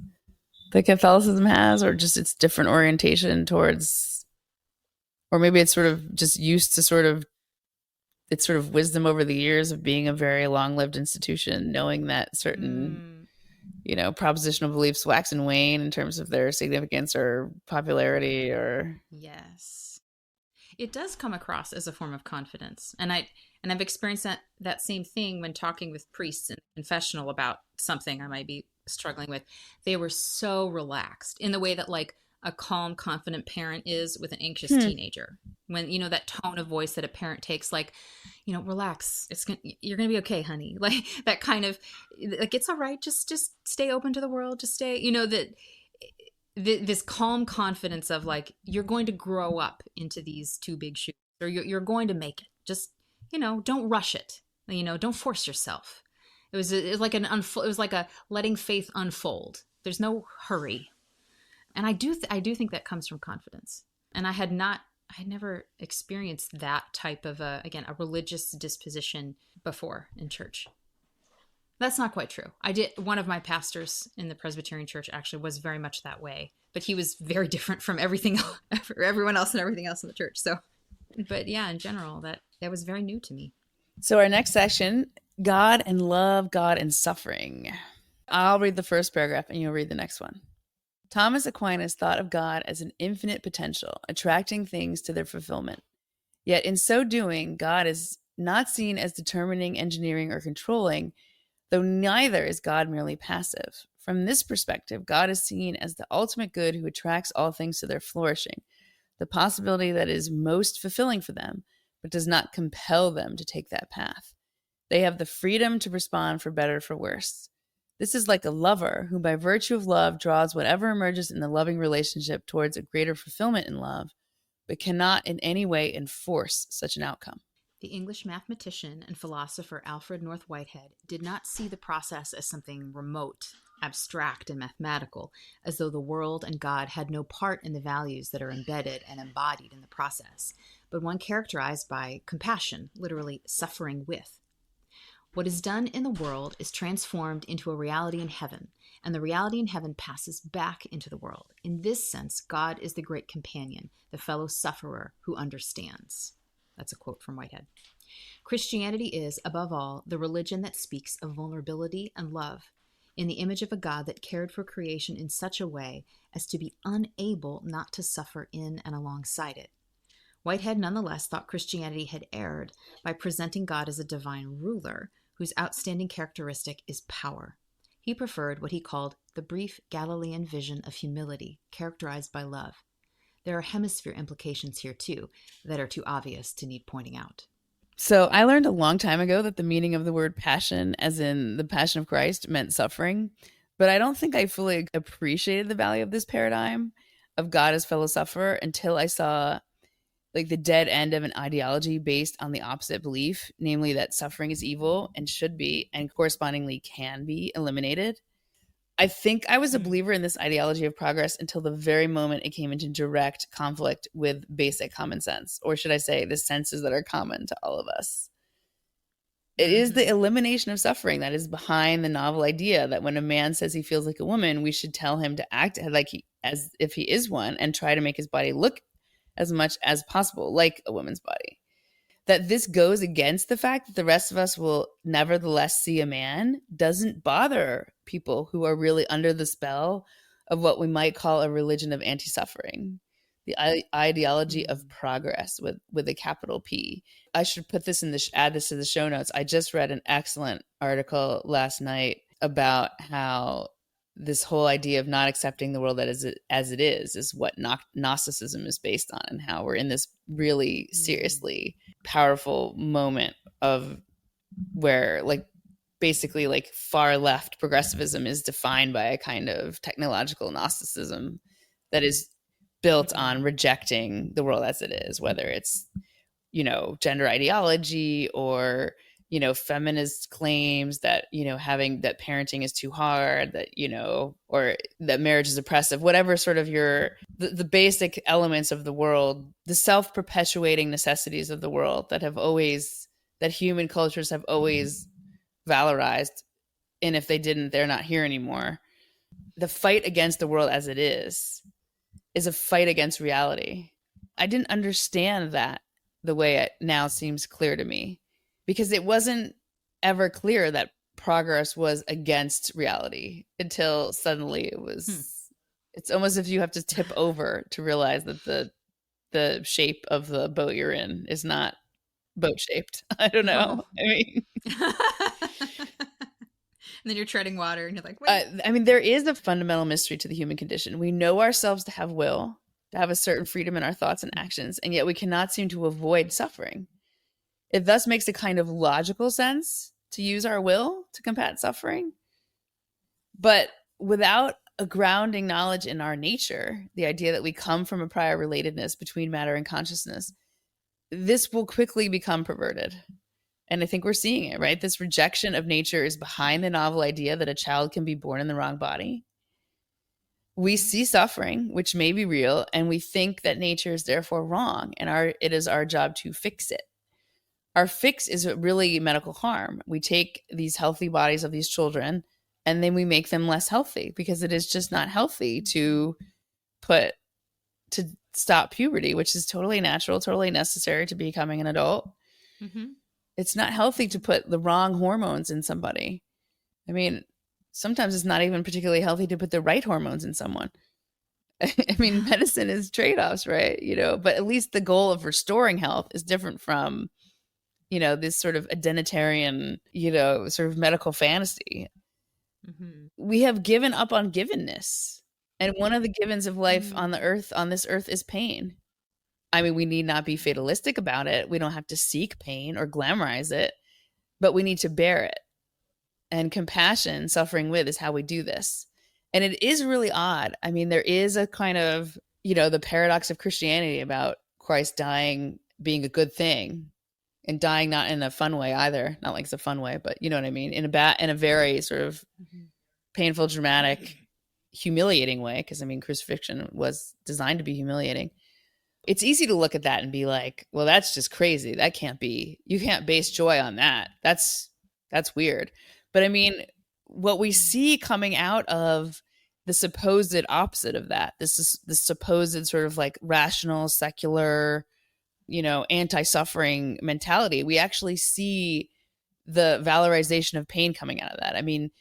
that Catholicism has, or just its different orientation towards, or maybe it's sort of just used to it's sort of wisdom over the years of being a very long-lived institution, knowing that certain, propositional beliefs wax and wane in terms of their significance or popularity, or... Yes. It does come across as a form of confidence. And I've experienced that same thing when talking with priests in confessional about something I might be struggling with. They were so relaxed in the way that like a calm, confident parent is with an anxious teenager. When, that tone of voice that a parent takes, like, relax, you're going to be okay, honey. Like that kind of, like, it's all right. Just stay open to the world. Just stay, this calm confidence of like, you're going to grow up into these two big shoes, or you're going to make it. Just, don't rush it. Don't force yourself. It was like a letting faith unfold. There's no hurry. And I do think that comes from confidence. And I had never experienced that type of a religious disposition before in church. That's not quite true. One of my pastors in the Presbyterian church actually was very much that way, but he was very different from everyone else and everything else in the church. So, but yeah, in general, that was very new to me. So our next section, God and love, God and suffering. I'll read the first paragraph and you'll read the next one. Thomas Aquinas thought of God as an infinite potential, attracting things to their fulfillment. Yet in so doing, God is not seen as determining, engineering, or controlling, though neither is God merely passive. From this perspective, God is seen as the ultimate good who attracts all things to their flourishing, the possibility that is most fulfilling for them, but does not compel them to take that path. They have the freedom to respond for better or for worse. This is like a lover who by virtue of love draws whatever emerges in the loving relationship towards a greater fulfillment in love, but cannot in any way enforce such an outcome. The English mathematician and philosopher Alfred North Whitehead did not see the process as something remote, abstract, and mathematical, as though the world and God had no part in the values that are embedded and embodied in the process, but one characterized by compassion, literally suffering with. What is done in the world is transformed into a reality in heaven, and the reality in heaven passes back into the world. In this sense, God is the great companion, the fellow sufferer who understands. That's a quote from Whitehead. Christianity is, above all, the religion that speaks of vulnerability and love, in the image of a God that cared for creation in such a way as to be unable not to suffer in and alongside it. Whitehead nonetheless thought Christianity had erred by presenting God as a divine ruler whose outstanding characteristic is power. He preferred what he called the brief Galilean vision of humility, characterized by love. There are hemisphere implications here, too, that are too obvious to need pointing out. So I learned a long time ago that the meaning of the word passion, as in the Passion of Christ, meant suffering. But I don't think I fully appreciated the value of this paradigm of God as fellow sufferer until I saw like the dead end of an ideology based on the opposite belief, namely that suffering is evil and should be, and correspondingly can be, eliminated. I think I was a believer in this ideology of progress until the very moment it came into direct conflict with basic common sense, or should I say the senses that are common to all of us. It is the elimination of suffering that is behind the novel idea that when a man says he feels like a woman, we should tell him to act as if he is one and try to make his body look as much as possible like a woman's body. That this goes against the fact that the rest of us will nevertheless see a man doesn't bother people who are really under the spell of what we might call a religion of anti-suffering, the ideology of progress with a capital P. I should put this add this to the show notes. I just read an excellent article last night about how this whole idea of not accepting the world as it is what Gnosticism is based on, and how we're in this really seriously powerful moment of where basically far left progressivism is defined by a kind of technological Gnosticism that is built on rejecting the world as it is, whether it's, gender ideology or feminist claims that, having that parenting is too hard, that, or that marriage is oppressive, whatever sort of the basic elements of the world, the self-perpetuating necessities of the world that human cultures have always valorized. And if they didn't, they're not here anymore. The fight against the world as it is a fight against reality. I didn't understand that the way it now seems clear to me, because it wasn't ever clear that progress was against reality until suddenly it was. It's almost as if you have to tip over to realize that the shape of the boat you're in is not boat shaped. I don't know. I mean, and then you're treading water and you're like, wait. I mean, there is a fundamental mystery to the human condition. We know ourselves to have will, to have a certain freedom in our thoughts and actions, and yet we cannot seem to avoid suffering. It thus makes a kind of logical sense to use our will to combat suffering. But without a grounding knowledge in our nature, the idea that we come from a prior relatedness between matter and consciousness, this will quickly become perverted. And I think we're seeing it, right? This rejection of nature is behind the novel idea that a child can be born in the wrong body. We see suffering, which may be real, and we think that nature is therefore wrong, and it is our job to fix it. Our fix is really medical harm. We take these healthy bodies of these children, and then we make them less healthy, because it is just not healthy to stop puberty, which is totally natural, totally necessary to becoming an adult. Mm-hmm. It's not healthy to put the wrong hormones in somebody. I mean, sometimes it's not even particularly healthy to put the right hormones in someone. I mean, medicine is trade-offs, right? But at least the goal of restoring health is different from, this sort of identitarian, sort of medical fantasy. Mm-hmm. We have given up on givenness. And one of the givens of life on this earth is pain. I mean, we need not be fatalistic about it. We don't have to seek pain or glamorize it, but we need to bear it. And compassion, suffering with, is how we do this. And it is really odd. I mean, there is a kind of, the paradox of Christianity about Christ dying being a good thing, and dying not in a fun way either. Not like it's a fun way, but you know what I mean? In a very sort of painful, dramatic, humiliating way. Because I mean, crucifixion was designed to be humiliating. It's easy to look at that and be like, well, that's just crazy. That can't be, you can't base joy on that. That's weird. But I mean, what we see coming out of the supposed opposite of that, this is the supposed sort of like rational, secular, anti-suffering mentality. We actually see the valorization of pain coming out of that. I mean,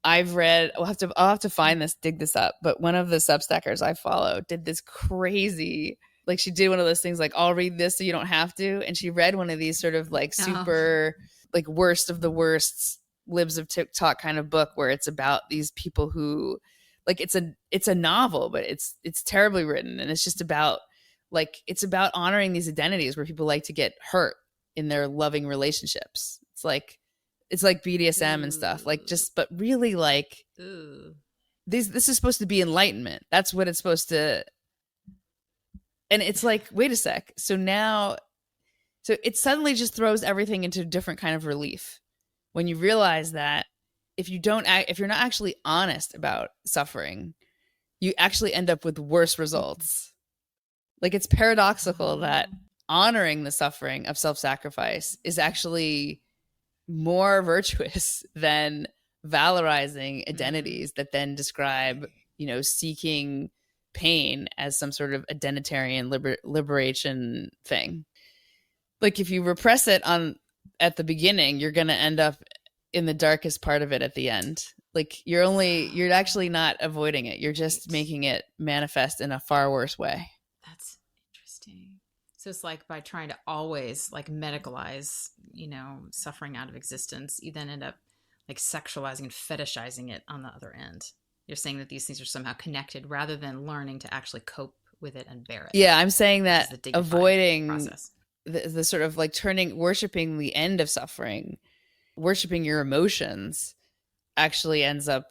I've read, I'll have to find this, dig this up, but one of the Substackers I follow did this crazy, like she did one of those things like, I'll read this so you don't have to. And she read one of these sort of like super like worst of the worst libs of TikTok kind of book, where it's about these people who like, it's a novel, but it's terribly written. And it's just about like, it's about honoring these identities where people like to get hurt in their loving relationships. It's like BDSM and stuff, like just, but really like this is supposed to be enlightenment. That's what it's supposed to. And it's like, wait a sec. So it suddenly just throws everything into a different kind of relief when you realize that if you're not actually honest about suffering, you actually end up with worse results. Like, it's paradoxical that honoring the suffering of self-sacrifice is actually more virtuous than valorizing identities that then describe, seeking pain as some sort of identitarian liberation thing. Like, if you repress it at the beginning, you're going to end up in the darkest part of it at the end. Like, you're actually not avoiding it. You're just making it manifest in a far worse way. That's interesting. So it's like by trying to always like medicalize, suffering out of existence, you then end up like sexualizing and fetishizing it on the other end. You're saying that these things are somehow connected rather than learning to actually cope with it and bear it. Yeah, I'm saying that avoiding the sort of like worshiping the end of suffering, worshiping your emotions, actually ends up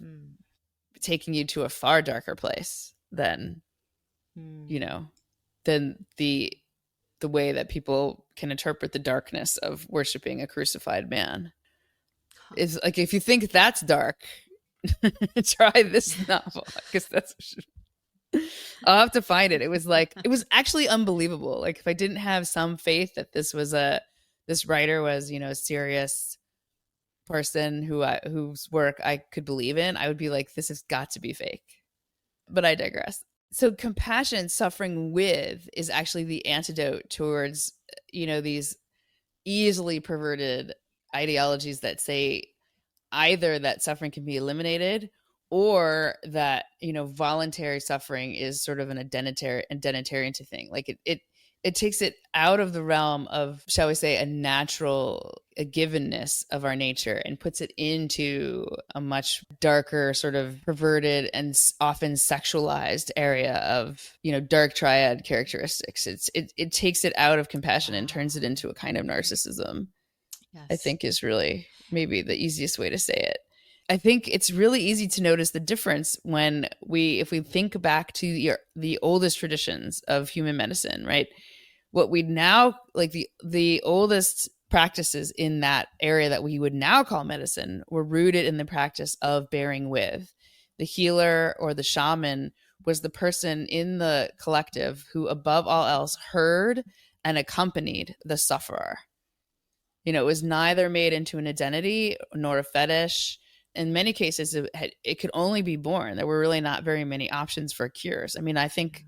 taking you to a far darker place than, than the the way that people can interpret the darkness of worshiping a crucified man. It's like, if you think that's dark, try this novel, because that's I'll have to find it. It was actually unbelievable. Like, if I didn't have some faith that this writer was, a serious person whose work I could believe in, I would be like, this has got to be fake. But I digress. So compassion, suffering with, is actually the antidote towards, these easily perverted ideologies that say either that suffering can be eliminated, or that, voluntary suffering is sort of an identitarian thing. Like, it takes it out of the realm of, shall we say, a givenness of our nature, and puts it into a much darker, sort of perverted and often sexualized area of, dark triad characteristics. It takes it out of compassion and turns it into a kind of narcissism. Yes. I think is really maybe the easiest way to say it. I think it's really easy to notice the difference if we think back to the oldest traditions of human medicine, right? What we now, like, the oldest practices in that area that we would now call medicine, were rooted in the practice of bearing with. The healer or the shaman was the person in the collective who, above all else, heard and accompanied the sufferer. It was neither made into an identity nor a fetish. In many cases, it could only be born. There were really not very many options for cures. I mean, I think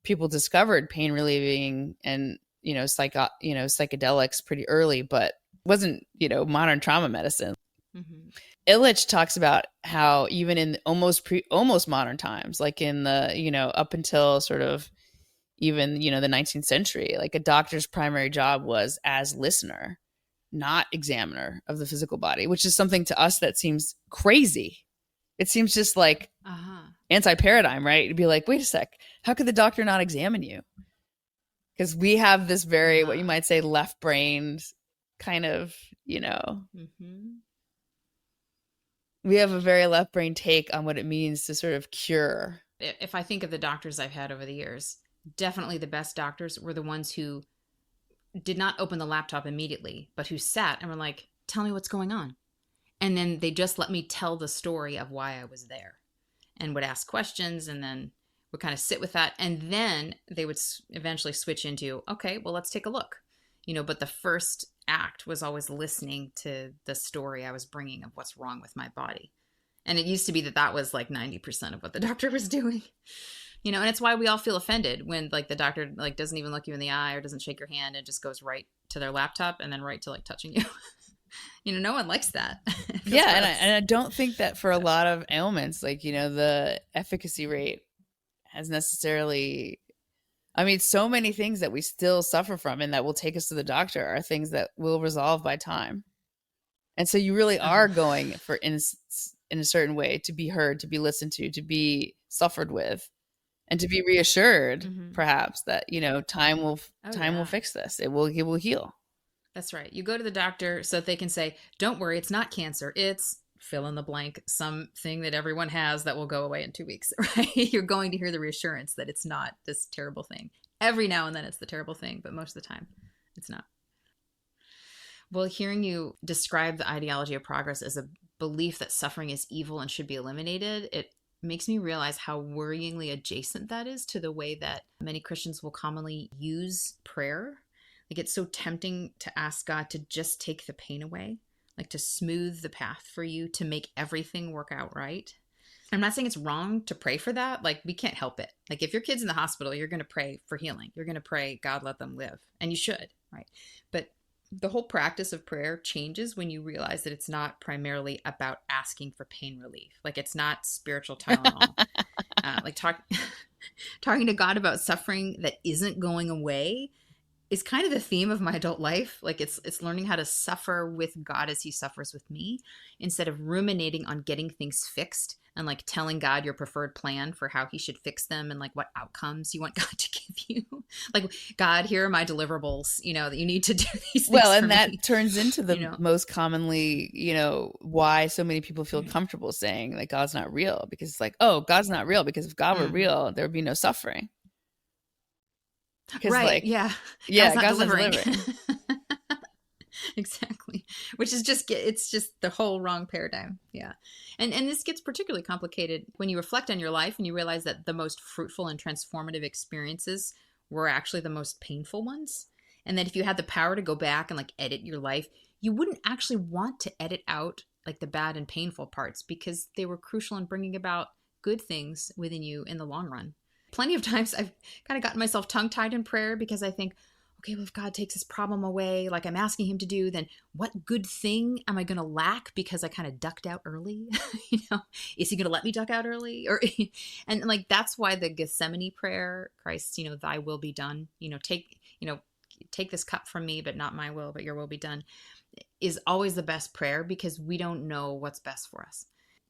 people discovered pain relieving and, psychedelics pretty early, but wasn't, modern trauma medicine. Mm-hmm. Illich talks about how even in almost modern times, like in the, up until sort of even, the 19th century, like, a doctor's primary job was as listener, not examiner of the physical body, which is something to us that seems crazy. It seems just like anti-paradigm, right? It'd be like, wait a sec, how could the doctor not examine you? Because we have this very, what you might say, left-brained kind of, mm-hmm. We have a very left-brained take on what it means to sort of cure. If I think of the doctors I've had over the years, definitely the best doctors were the ones who did not open the laptop immediately, but who sat and were like, tell me what's going on. And then they just let me tell the story of why I was there, and would ask questions, and then would kind of sit with that. And then they would eventually switch into, okay, well, let's take a look. But the first act was always listening to the story I was bringing of what's wrong with my body. And it used to be that was like 90% of what the doctor was doing. And it's why we all feel offended when, like, the doctor, like, doesn't even look you in the eye or doesn't shake your hand and just goes right to their laptop and then right to, like, touching you. No one likes that. Yeah, and I don't think that for a lot of ailments, like, the efficacy rate has necessarily. I mean, so many things that we still suffer from and that will take us to the doctor are things that will resolve by time. And so you really are going for in a certain way to be heard, to be listened to be suffered with. And to be reassured, perhaps, that, time will fix this. It will heal. That's right. You go to the doctor so that they can say, don't worry, it's not cancer. It's fill in the blank, something that everyone has that will go away in 2 weeks, right? You're going to hear the reassurance that it's not this terrible thing. Every now and then it's the terrible thing, but most of the time it's not. Well, hearing you describe the ideology of progress as a belief that suffering is evil and should be eliminated, it makes me realize how worryingly adjacent that is to the way that many Christians will commonly use prayer. Like, it's so tempting to ask God to just take the pain away, like to smooth the path for you, to make everything work out right. I'm not saying it's wrong to pray for that. Like, we can't help it. Like, if your kid's in the hospital, you're going to pray for healing. You're going to pray, God, let them live. And you should, right? But the whole practice of prayer changes when you realize that it's not primarily about asking for pain relief. Like, it's not spiritual Tylenol. Talking to God about suffering that isn't going away is kind of the theme of my adult life. Like, it's learning how to suffer with God as he suffers with me, instead of ruminating on getting things fixed and like telling God your preferred plan for how he should fix them and like what outcomes you want God to give you. Like, God, here are my deliverables, that you need to do these things. Well, and that turns into the most commonly, why so many people feel comfortable saying that God's not real, because it's like, oh, God's not real, because if God were real, there would be no suffering. Because Right. Yeah. yeah, God's not delivering. Exactly. Which is it's just the whole wrong paradigm. Yeah. And this gets particularly complicated when you reflect on your life and you realize that the most fruitful and transformative experiences were actually the most painful ones. And that if you had the power to go back and like edit your life, you wouldn't actually want to edit out like the bad and painful parts because they were crucial in bringing about good things within you in the long run. Plenty of times I've kind of gotten myself tongue-tied in prayer because I think, okay, well, if God takes this problem away, like I'm asking him to do, then what good thing am I going to lack because I kind of ducked out early? Is he going to let me duck out early? And like, that's why the Gethsemane prayer, Christ, thy will be done, take this cup from me, but not my will, but your will be done, is always the best prayer because we don't know what's best for us.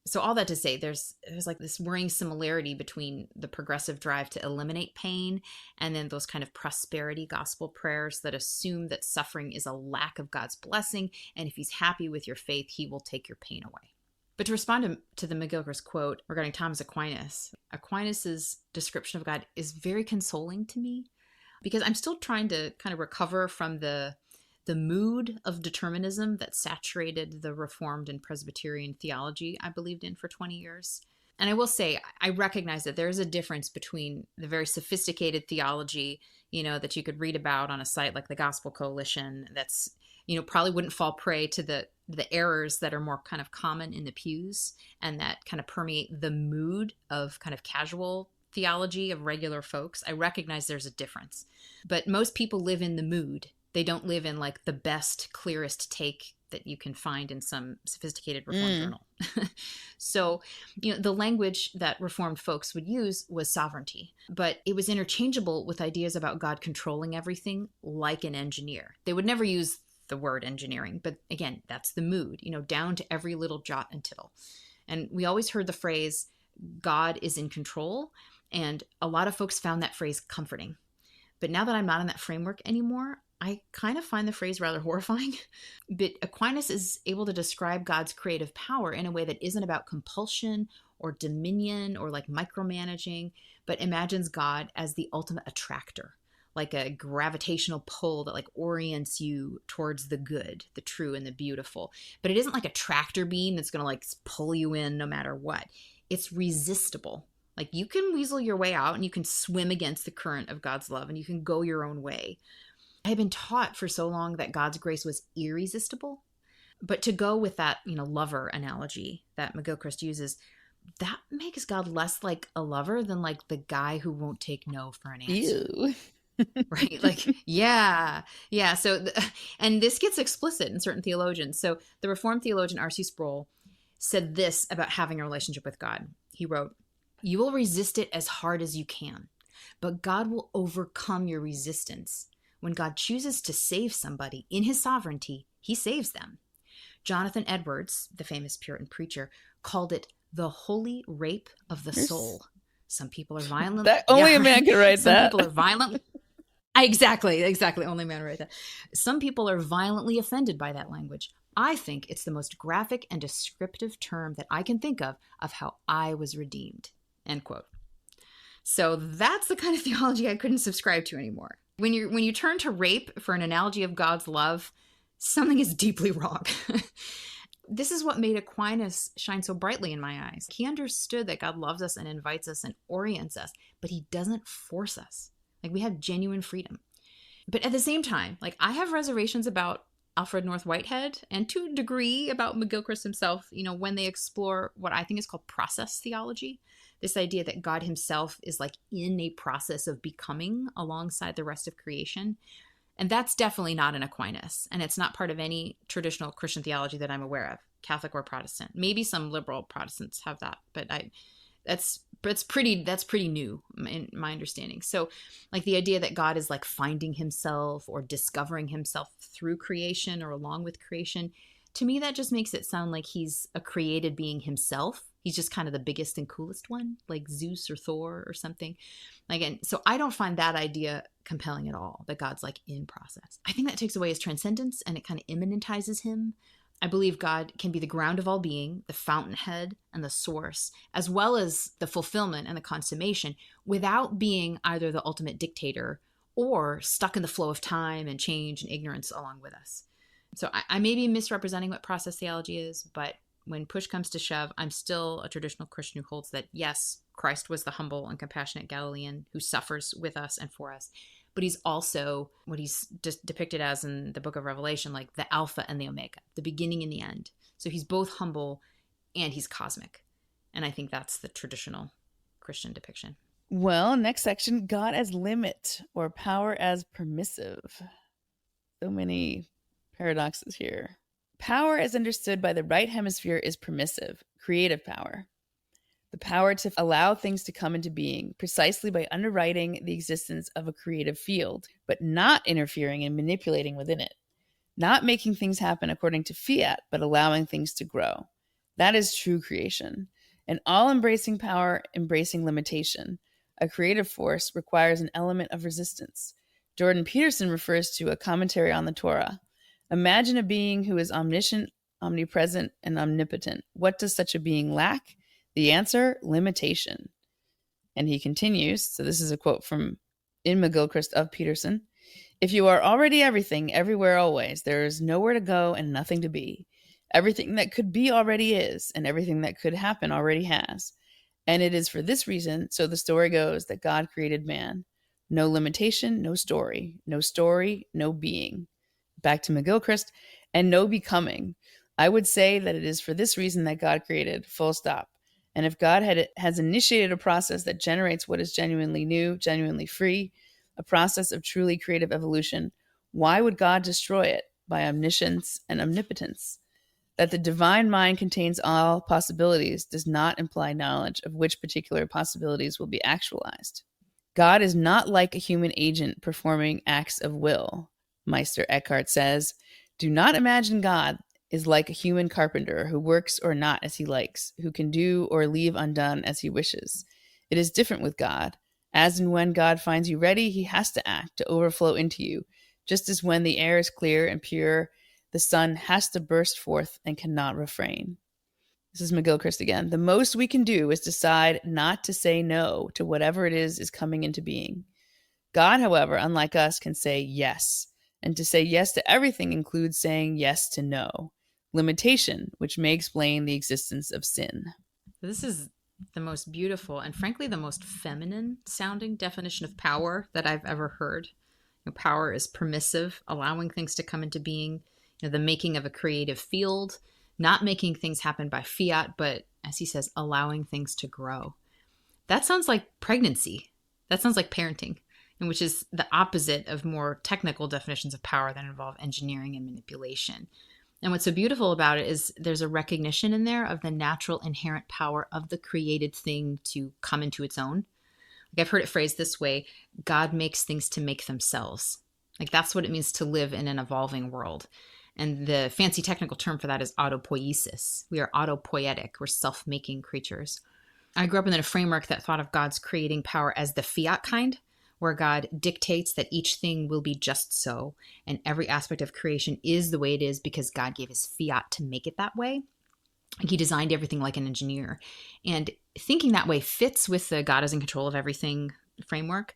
So all that to say, there's like this worrying similarity between the progressive drive to eliminate pain and then those kind of prosperity gospel prayers that assume that suffering is a lack of God's blessing, and if he's happy with your faith, he will take your pain away. But to respond to the McGilchrist quote regarding Thomas Aquinas, Aquinas's description of God is very consoling to me because I'm still trying to kind of recover from the mood of determinism that saturated the Reformed and Presbyterian theology I believed in for 20 years. And I will say, I recognize that there is a difference between the very sophisticated theology, that you could read about on a site like the Gospel Coalition that's, probably wouldn't fall prey to the errors that are more kind of common in the pews and that kind of permeate the mood of kind of casual theology of regular folks. I recognize there's a difference. But most people live in the mood. They don't live in like the best, clearest take that you can find in some sophisticated Reformed journal. So, the language that Reformed folks would use was sovereignty, but it was interchangeable with ideas about God controlling everything like an engineer. They would never use the word engineering, but again, that's the mood, down to every little jot and tittle. And we always heard the phrase, God is in control. And a lot of folks found that phrase comforting. But now that I'm not in that framework anymore, I kind of find the phrase rather horrifying. But Aquinas is able to describe God's creative power in a way that isn't about compulsion or dominion or like micromanaging, but imagines God as the ultimate attractor, like a gravitational pull that like orients you towards the good, the true, and the beautiful. But it isn't like a tractor beam that's going to like pull you in no matter what. It's resistible. Like you can weasel your way out and you can swim against the current of God's love and you can go your own way. I had been taught for so long that God's grace was irresistible, but to go with that, lover analogy that McGilchrist uses, that makes God less like a lover than like the guy who won't take no for an answer. Ew. Right? Like, yeah. So, and this gets explicit in certain theologians. So the Reformed theologian R.C. Sproul said this about having a relationship with God. He wrote, "You will resist it as hard as you can, but God will overcome your resistance. When God chooses to save somebody in his sovereignty, he saves them." Jonathan Edwards, the famous Puritan preacher, called it the holy rape of the soul. Some people are violent. Only a man can write that. Some people are violent. Exactly. Only a man can write that. Some people are violently offended by that language. I think it's the most graphic and descriptive term that I can think of how I was redeemed. End quote. So that's the kind of theology I couldn't subscribe to anymore. When you turn to rape for an analogy of God's love, something is deeply wrong. This is what made Aquinas shine so brightly in my eyes. He understood that God loves us and invites us and orients us, but he doesn't force us. Like we have genuine freedom. But at the same time, like I have reservations about Alfred North Whitehead and to a degree about McGilchrist himself, when they explore what I think is called process theology. This idea that God himself is like in a process of becoming alongside the rest of creation. And that's definitely not in Aquinas. And it's not part of any traditional Christian theology that I'm aware of, Catholic or Protestant. Maybe some liberal Protestants have that, but that's pretty new in my understanding. So like the idea that God is like finding himself or discovering himself through creation or along with creation, to me, that just makes it sound like he's a created being himself. He's just kind of the biggest and coolest one, like Zeus or Thor or something. Again, so I don't find that idea compelling at all, that God's like in process. I think that takes away his transcendence and it kind of immanentizes him. I believe God can be the ground of all being, the fountainhead and the source, as well as the fulfillment and the consummation, without being either the ultimate dictator or stuck in the flow of time and change and ignorance along with us. So I may be misrepresenting what process theology is, but when push comes to shove, I'm still a traditional Christian who holds that, yes, Christ was the humble and compassionate Galilean who suffers with us and for us, but he's also what he's just depicted as in the book of Revelation, like the Alpha and the Omega, the beginning and the end. So he's both humble and he's cosmic. And I think that's the traditional Christian depiction. Well, next section, God as limit or power as permissive. So many paradoxes here. Power as understood by the right hemisphere is permissive, creative power. The power to allow things to come into being precisely by underwriting the existence of a creative field, but not interfering and manipulating within it. Not making things happen according to fiat, but allowing things to grow. That is true creation. An all-embracing power embracing limitation. A creative force requires an element of resistance. Jordan Peterson refers to a commentary on the Torah. Imagine a being who is omniscient, omnipresent, and omnipotent. What does such a being lack? The answer, limitation. And he continues, so this is a quote from In McGilchrist of Peterson. If you are already everything, everywhere, always, there is nowhere to go and nothing to be. Everything that could be already is, and everything that could happen already has. And it is for this reason, so the story goes, that God created man. No limitation, no story. No story, no being. Back to McGilchrist, and no becoming. I would say that it is for this reason that God created, full stop. And if God has initiated a process that generates what is genuinely new, genuinely free, a process of truly creative evolution, why would God destroy it by omniscience and omnipotence? That the divine mind contains all possibilities does not imply knowledge of which particular possibilities will be actualized. God is not like a human agent performing acts of will. Meister Eckhart says, do not imagine God is like a human carpenter who works or not as he likes, who can do or leave undone as he wishes. It is different with God. As and when God finds you ready, he has to act to overflow into you, just as when the air is clear and pure, the sun has to burst forth and cannot refrain. This is McGilchrist again. The most we can do is decide not to say no to whatever it is coming into being. God, however, unlike us, can say yes. And to say yes to everything includes saying yes to no. Limitation, which may explain the existence of sin. This is the most beautiful and frankly the most feminine sounding definition of power that I've ever heard. Power is permissive, allowing things to come into being, the making of a creative field, not making things happen by fiat, but as he says, allowing things to grow. That sounds like pregnancy. That sounds like parenting, and which is the opposite of more technical definitions of power that involve engineering and manipulation. And what's so beautiful about it is there's a recognition in there of the natural inherent power of the created thing to come into its own. Like I've heard it phrased this way, God makes things to make themselves. Like that's what it means to live in an evolving world. And the fancy technical term for that is autopoiesis. We are autopoietic. We're self-making creatures. I grew up in a framework that thought of God's creating power as the fiat kind, where God dictates that each thing will be just so, and every aspect of creation is the way it is because God gave his fiat to make it that way. He designed everything like an engineer. And thinking that way fits with the God is in control of everything framework,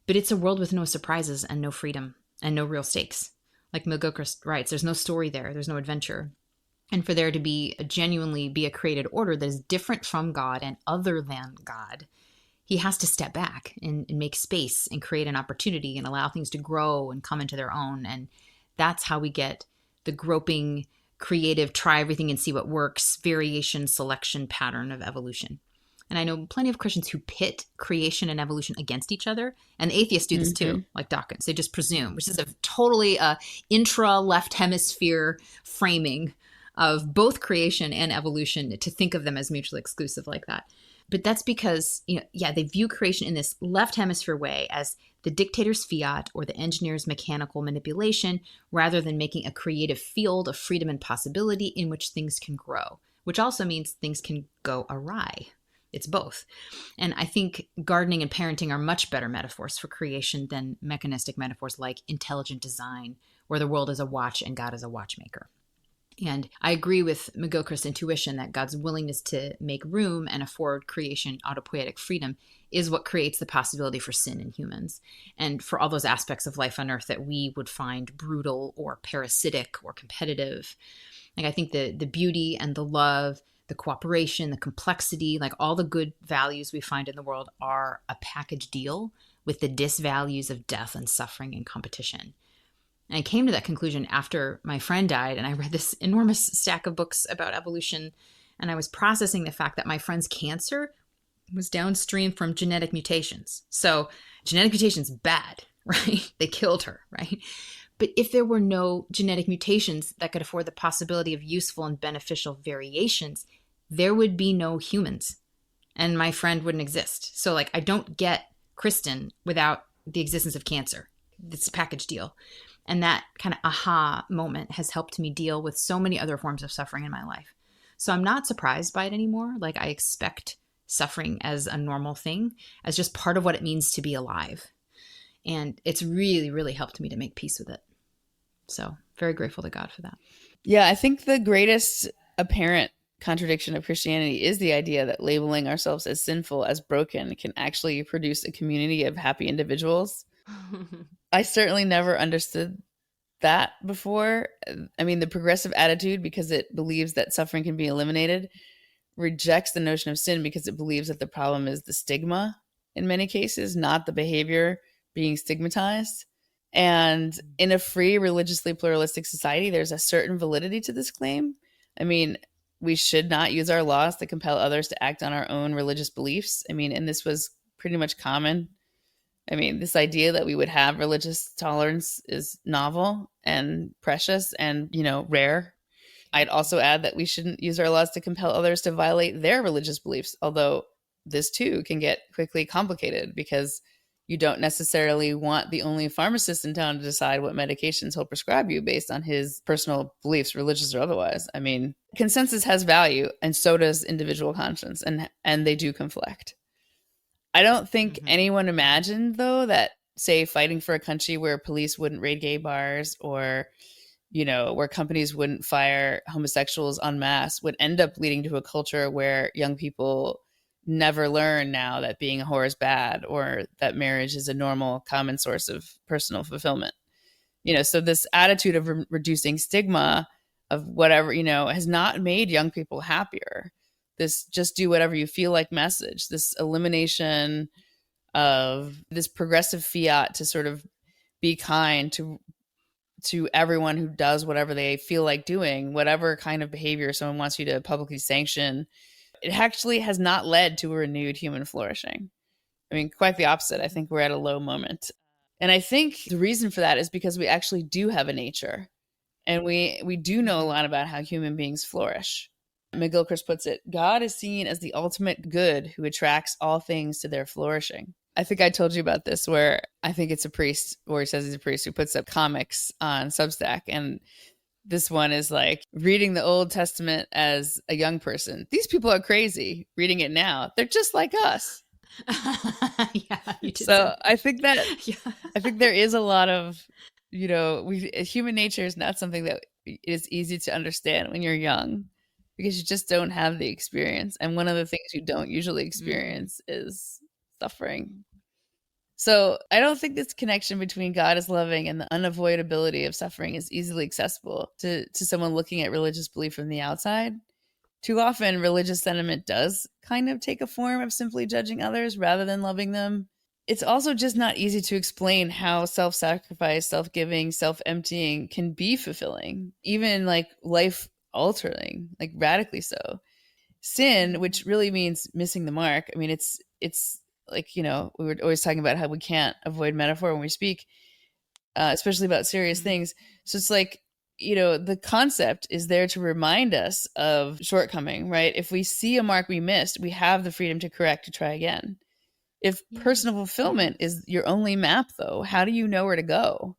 but it's a world with no surprises and no freedom and no real stakes. Like McGilchrist writes, there's no story there, there's no adventure. And for there to be genuinely be a created order that is different from God and other than God, he has to step back and make space and create an opportunity and allow things to grow and come into their own. And that's how we get the groping, creative, try everything and see what works, variation, selection pattern of evolution. And I know plenty of Christians who pit creation and evolution against each other. And atheists do this too, like Dawkins. They just presume, which is a totally intra-left hemisphere framing of both creation and evolution to think of them as mutually exclusive like that. But that's because, they view creation in this left hemisphere way as the dictator's fiat or the engineer's mechanical manipulation, rather than making a creative field of freedom and possibility in which things can grow, which also means things can go awry. It's both. And I think gardening and parenting are much better metaphors for creation than mechanistic metaphors like intelligent design, where the world is a watch and God is a watchmaker. And I agree with McGilchrist's intuition that God's willingness to make room and afford creation autopoietic freedom is what creates the possibility for sin in humans, and for all those aspects of life on earth that we would find brutal or parasitic or competitive. Like, I think the beauty and the love, the cooperation, the complexity, like all the good values we find in the world are a package deal with the disvalues of death and suffering and competition. And I came to that conclusion after my friend died, and I read this enormous stack of books about evolution, and I was processing the fact that my friend's cancer was downstream from genetic mutations. So genetic mutations, bad, right? They killed her, right? But if there were no genetic mutations that could afford the possibility of useful and beneficial variations, there would be no humans, and my friend wouldn't exist. So like, I don't get Kristen without the existence of cancer. It's a package deal. And that kind of aha moment has helped me deal with so many other forms of suffering in my life. So I'm not surprised by it anymore. Like, I expect suffering as a normal thing, as just part of what it means to be alive. And it's really, really helped me to make peace with it. So very grateful to God for that. Yeah, I think the greatest apparent contradiction of Christianity is the idea that labeling ourselves as sinful, as broken, can actually produce a community of happy individuals. I certainly never understood that before. I mean, the progressive attitude, because it believes that suffering can be eliminated, rejects the notion of sin because it believes that the problem is the stigma in many cases, not the behavior being stigmatized. And in a free, religiously pluralistic society, there's a certain validity to this claim. I mean, we should not use our laws to compel others to act on our own religious beliefs. I mean, and this was pretty much common. I mean, this idea that we would have religious tolerance is novel and precious and, rare. I'd also add that we shouldn't use our laws to compel others to violate their religious beliefs, although this too can get quickly complicated because you don't necessarily want the only pharmacist in town to decide what medications he'll prescribe you based on his personal beliefs, religious or otherwise. I mean, consensus has value, and so does individual conscience, and they do conflict. I don't think anyone imagined, though, that, say, fighting for a country where police wouldn't raid gay bars or, where companies wouldn't fire homosexuals en masse would end up leading to a culture where young people never learn now that being a whore is bad or that marriage is a normal, common source of personal fulfillment. So this attitude of reducing stigma of whatever, has not made young people happier. This just do whatever you feel like message, this elimination of this progressive fiat to sort of be kind to everyone who does whatever they feel like doing, whatever kind of behavior someone wants you to publicly sanction. It actually has not led to a renewed human flourishing. I mean, quite the opposite. I think we're at a low moment. And I think the reason for that is because we actually do have a nature, and we do know a lot about how human beings flourish. McGilchrist puts it, God is seen as the ultimate good who attracts all things to their flourishing. I think I told you about this, where I think it's a priest, or he says he's a priest, who puts up comics on Substack. And this one is like reading the Old Testament as a young person. These people are crazy reading it now. They're just like us. Yeah. So I think that, I think there is a lot of, human nature is not something that is easy to understand when you're young, because you just don't have the experience. And one of the things you don't usually experience is suffering. So I don't think this connection between God as loving and the unavoidability of suffering is easily accessible to someone looking at religious belief from the outside. Too often, religious sentiment does kind of take a form of simply judging others rather than loving them. It's also just not easy to explain how self-sacrifice, self-giving, self-emptying can be fulfilling, even like life-altering, like radically so. Sin, which really means missing the mark. I mean, it's like, we were always talking about how we can't avoid metaphor when we speak, especially about serious things. So it's like, the concept is there to remind us of shortcoming, right? If we see a mark we missed, we have the freedom to correct, to try again. If personal fulfillment is your only map, though, how do you know where to go?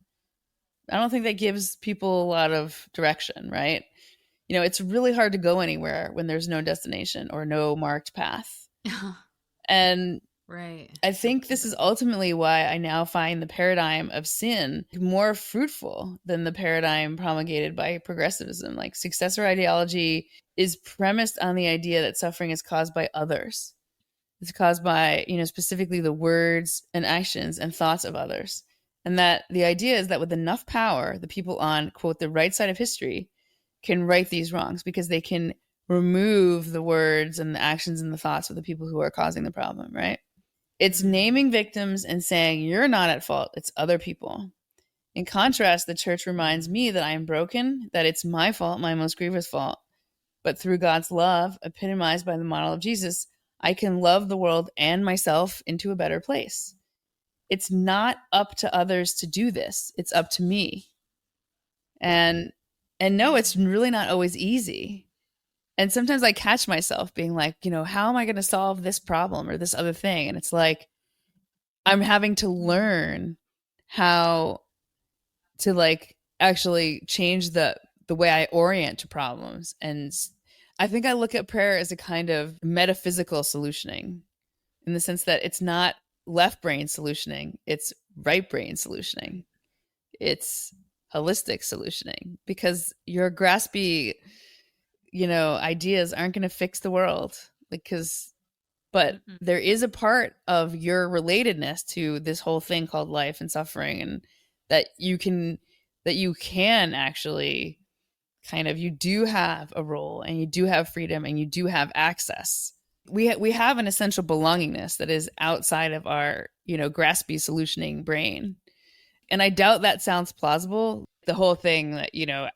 I don't think that gives people a lot of direction, right? It's really hard to go anywhere when there's no destination or no marked path. And Right. I think this is ultimately why I now find the paradigm of sin more fruitful than the paradigm promulgated by progressivism. Like successor ideology is premised on the idea that suffering is caused by others. It's caused by, specifically the words and actions and thoughts of others. And that the idea is that with enough power, the people on, quote, the right side of history can right these wrongs because they can remove the words and the actions and the thoughts of the people who are causing the problem, right? It's naming victims and saying, you're not at fault, it's other people. In contrast, the church reminds me that I am broken, that it's my fault, my most grievous fault. But through God's love, epitomized by the model of Jesus, I can love the world and myself into a better place. It's not up to others to do this. It's up to me. And no, it's really not always easy. And sometimes I catch myself being like, how am I going to solve this problem or this other thing? And it's like, I'm having to learn how to like actually change the way I orient to problems. And I think I look at prayer as a kind of metaphysical solutioning in the sense that it's not left brain solutioning, it's right brain solutioning. It's holistic solutioning because your graspy ideas aren't going to fix the world but there is a part of your relatedness to this whole thing called life and suffering, and that you can actually you do have a role and you do have freedom and you do have access. We have an essential belongingness that is outside of our, graspy solutioning brain. And I doubt that sounds plausible. The whole thing that,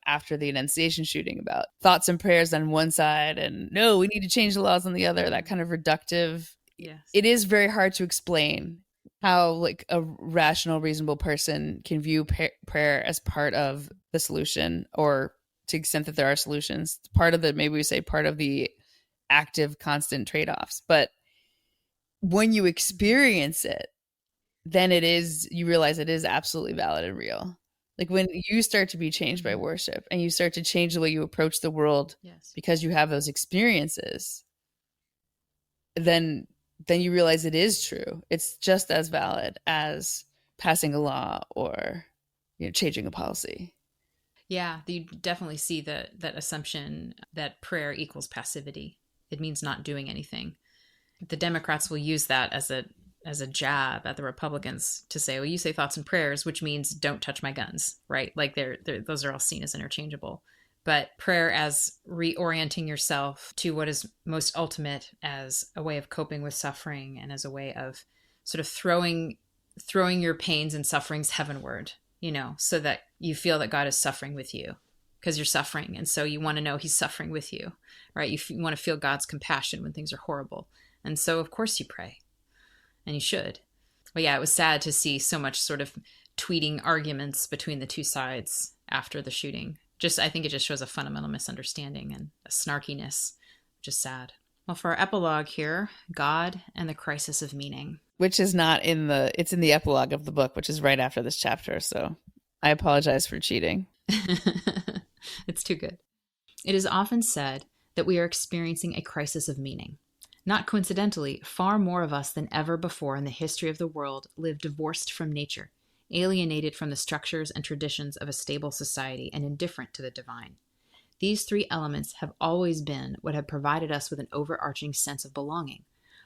after the Annunciation shooting about thoughts and prayers on one side and no, we need to change the laws on the other, that kind of reductive. Yes. It is very hard to explain how like a rational, reasonable person can view prayer as part of the solution, or to the extent that there are solutions, part of the active, constant trade-offs. But when you experience it, then you realize it is absolutely valid and real. Like when you start to be changed by worship and you start to change the way you approach the world because you have those experiences, then you realize it is true. It's just as valid as passing a law or changing a policy. Yeah, you definitely see that assumption that prayer equals passivity. It means not doing anything. The Democrats will use that as a jab at the Republicans to say, well, you say thoughts and prayers, which means don't touch my guns, right? Like those are all seen as interchangeable. But prayer as reorienting yourself to what is most ultimate as a way of coping with suffering and as a way of sort of throwing your pains and sufferings heavenward, so that you feel that God is suffering with you because you're suffering. And so you want to know he's suffering with you, right? You want to feel God's compassion when things are horrible. And so, of course, you pray. And you should. But yeah, it was sad to see so much sort of tweeting arguments between the two sides after the shooting. I think it just shows a fundamental misunderstanding and a snarkiness, which is sad. Well, for our epilogue here, God and the Crisis of Meaning. Which is it's in the epilogue of the book, which is right after this chapter. So I apologize for cheating. It's too good. It is often said that we are experiencing a crisis of meaning. Not coincidentally, far more of us than ever before in the history of the world live divorced from nature, alienated from the structures and traditions of a stable society, and indifferent to the divine. These three elements have always been what have provided us with an overarching sense of belonging: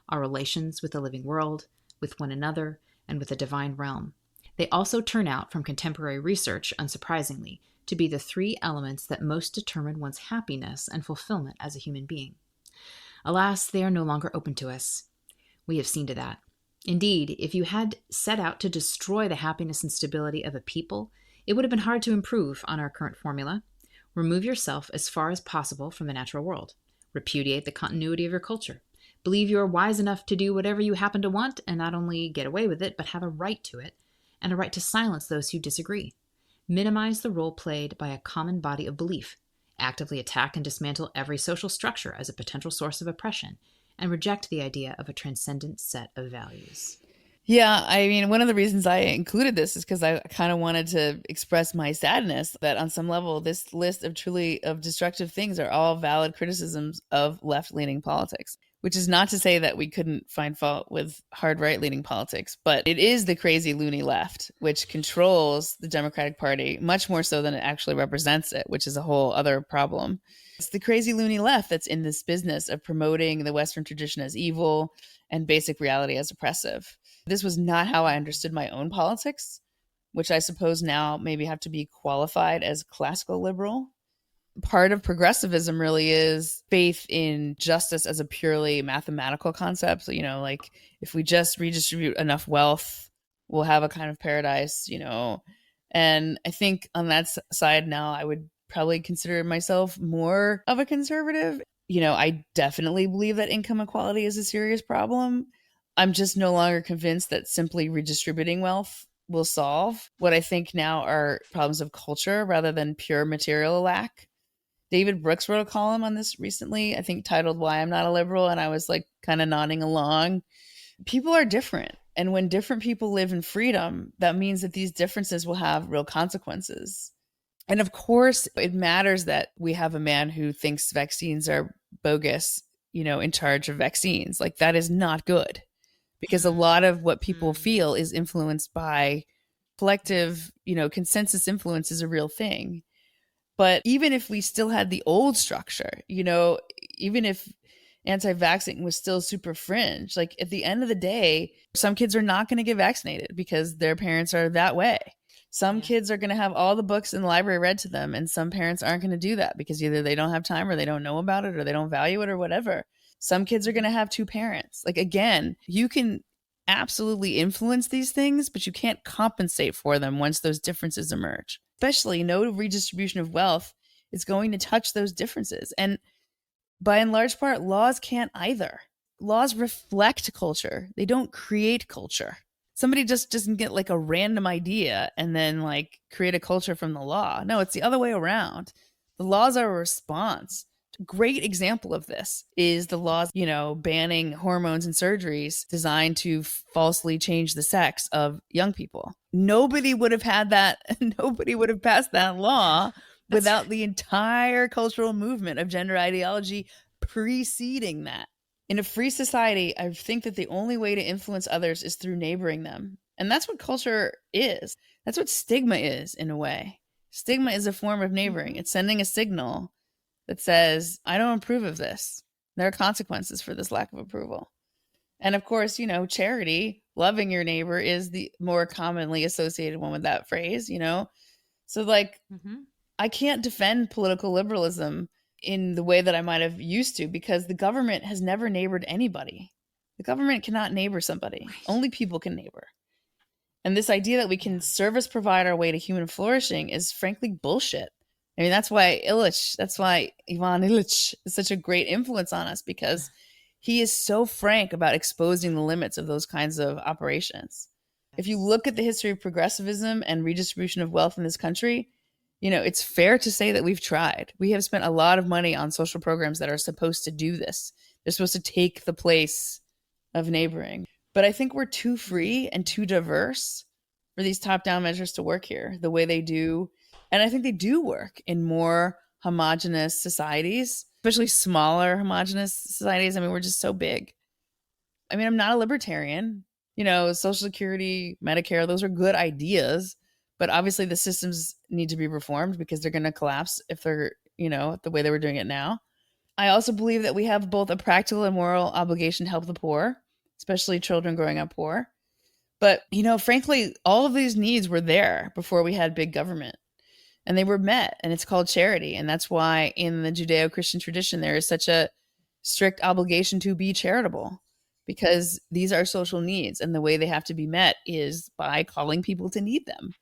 our relations with the living world, with one another, and with the divine realm. They also turn out, from contemporary research, unsurprisingly, to be the three elements that most determine one's happiness and fulfillment as a human being. Alas, they are no longer open to us. We have seen to that. Indeed, if you had set out to destroy the happiness and stability of a people, it would have been hard to improve on our current formula. Remove yourself as far as possible from the natural world. Repudiate the continuity of your culture. Believe you are wise enough to do whatever you happen to want and not only get away with it, but have a right to it, and a right to silence those who disagree. Minimize the role played by a common body of belief. Actively attack and dismantle every social structure as a potential source of oppression, and reject the idea of a transcendent set of values. Yeah, I mean, one of the reasons I included this is because I kind of wanted to express my sadness that on some level, this list of destructive things are all valid criticisms of left-leaning politics. which is not to say that we couldn't find fault with hard right-leaning politics, but it is the crazy loony left, which controls the Democratic Party much more so than it actually represents it, which is a whole other problem. It's the crazy loony left that's in this business of promoting the Western tradition as evil and basic reality as oppressive. This was not how I understood my own politics, which I suppose now maybe have to be qualified as classical liberal. Part of progressivism really is faith in justice as a purely mathematical concept. So, like if we just redistribute enough wealth, we'll have a kind of paradise, And I think on that side now, I would probably consider myself more of a conservative. I definitely believe that income equality is a serious problem. I'm just no longer convinced that simply redistributing wealth will solve what I think now are problems of culture rather than pure material lack. David Brooks wrote a column on this recently, I think titled Why I'm Not a Liberal. And I was like kind of nodding along. People are different. And when different people live in freedom, that means that these differences will have real consequences. And of course, it matters that we have a man who thinks vaccines are bogus, in charge of vaccines. Like that is not good, because a lot of what people feel is influenced by collective, consensus influence is a real thing. But even if we still had the old structure, even if anti-vaxxing was still super fringe, like at the end of the day, some kids are not going to get vaccinated because their parents are that way. Some kids are going to have all the books in the library read to them, and some parents aren't going to do that because either they don't have time or they don't know about it or they don't value it or whatever. Some kids are going to have two parents. Like, again, you can absolutely influence these things, but you can't compensate for them once those differences emerge. Especially no redistribution of wealth is going to touch those differences. And by and large part, laws can't either. Laws reflect culture. They don't create culture. Somebody just doesn't get like a random idea and then like create a culture from the law. No, it's the other way around. The laws are a response. A great example of this is the laws, banning hormones and surgeries designed to falsely change the sex of young people. Nobody would have had that. Nobody would have passed that law without the entire cultural movement of gender ideology preceding that. In a free society, I think that the only way to influence others is through neighboring them. And that's what culture is. That's what stigma is, in a way. Stigma is a form of neighboring. It's sending a signal that says, I don't approve of this. There are consequences for this lack of approval. And of course, charity, loving your neighbor, is the more commonly associated one with that phrase, So like, I can't defend political liberalism in the way that I might have used to, because the government has never neighbored anybody. The government cannot neighbor somebody. Right. Only people can neighbor. And this idea that we can service provide our way to human flourishing is frankly bullshit. I mean, that's why Ivan Illich is such a great influence on us, because he is so frank about exposing the limits of those kinds of operations. If you look at the history of progressivism and redistribution of wealth in this country, it's fair to say that we've tried. We have spent a lot of money on social programs that are supposed to do this. They're supposed to take the place of neighboring. But I think we're too free and too diverse for these top-down measures to work here the way they do. And I think they do work in more homogenous societies, especially smaller homogenous societies. I mean, we're just so big. I mean, I'm not a libertarian. Social Security, Medicare, those are good ideas. But obviously the systems need to be reformed because they're going to collapse if they're, the way they were doing it now. I also believe that we have both a practical and moral obligation to help the poor, especially children growing up poor. But, frankly, all of these needs were there before we had big government, and they were met, and it's called charity. And that's why in the Judeo-Christian tradition, there is such a strict obligation to be charitable, because these are social needs, and the way they have to be met is by calling people to need them.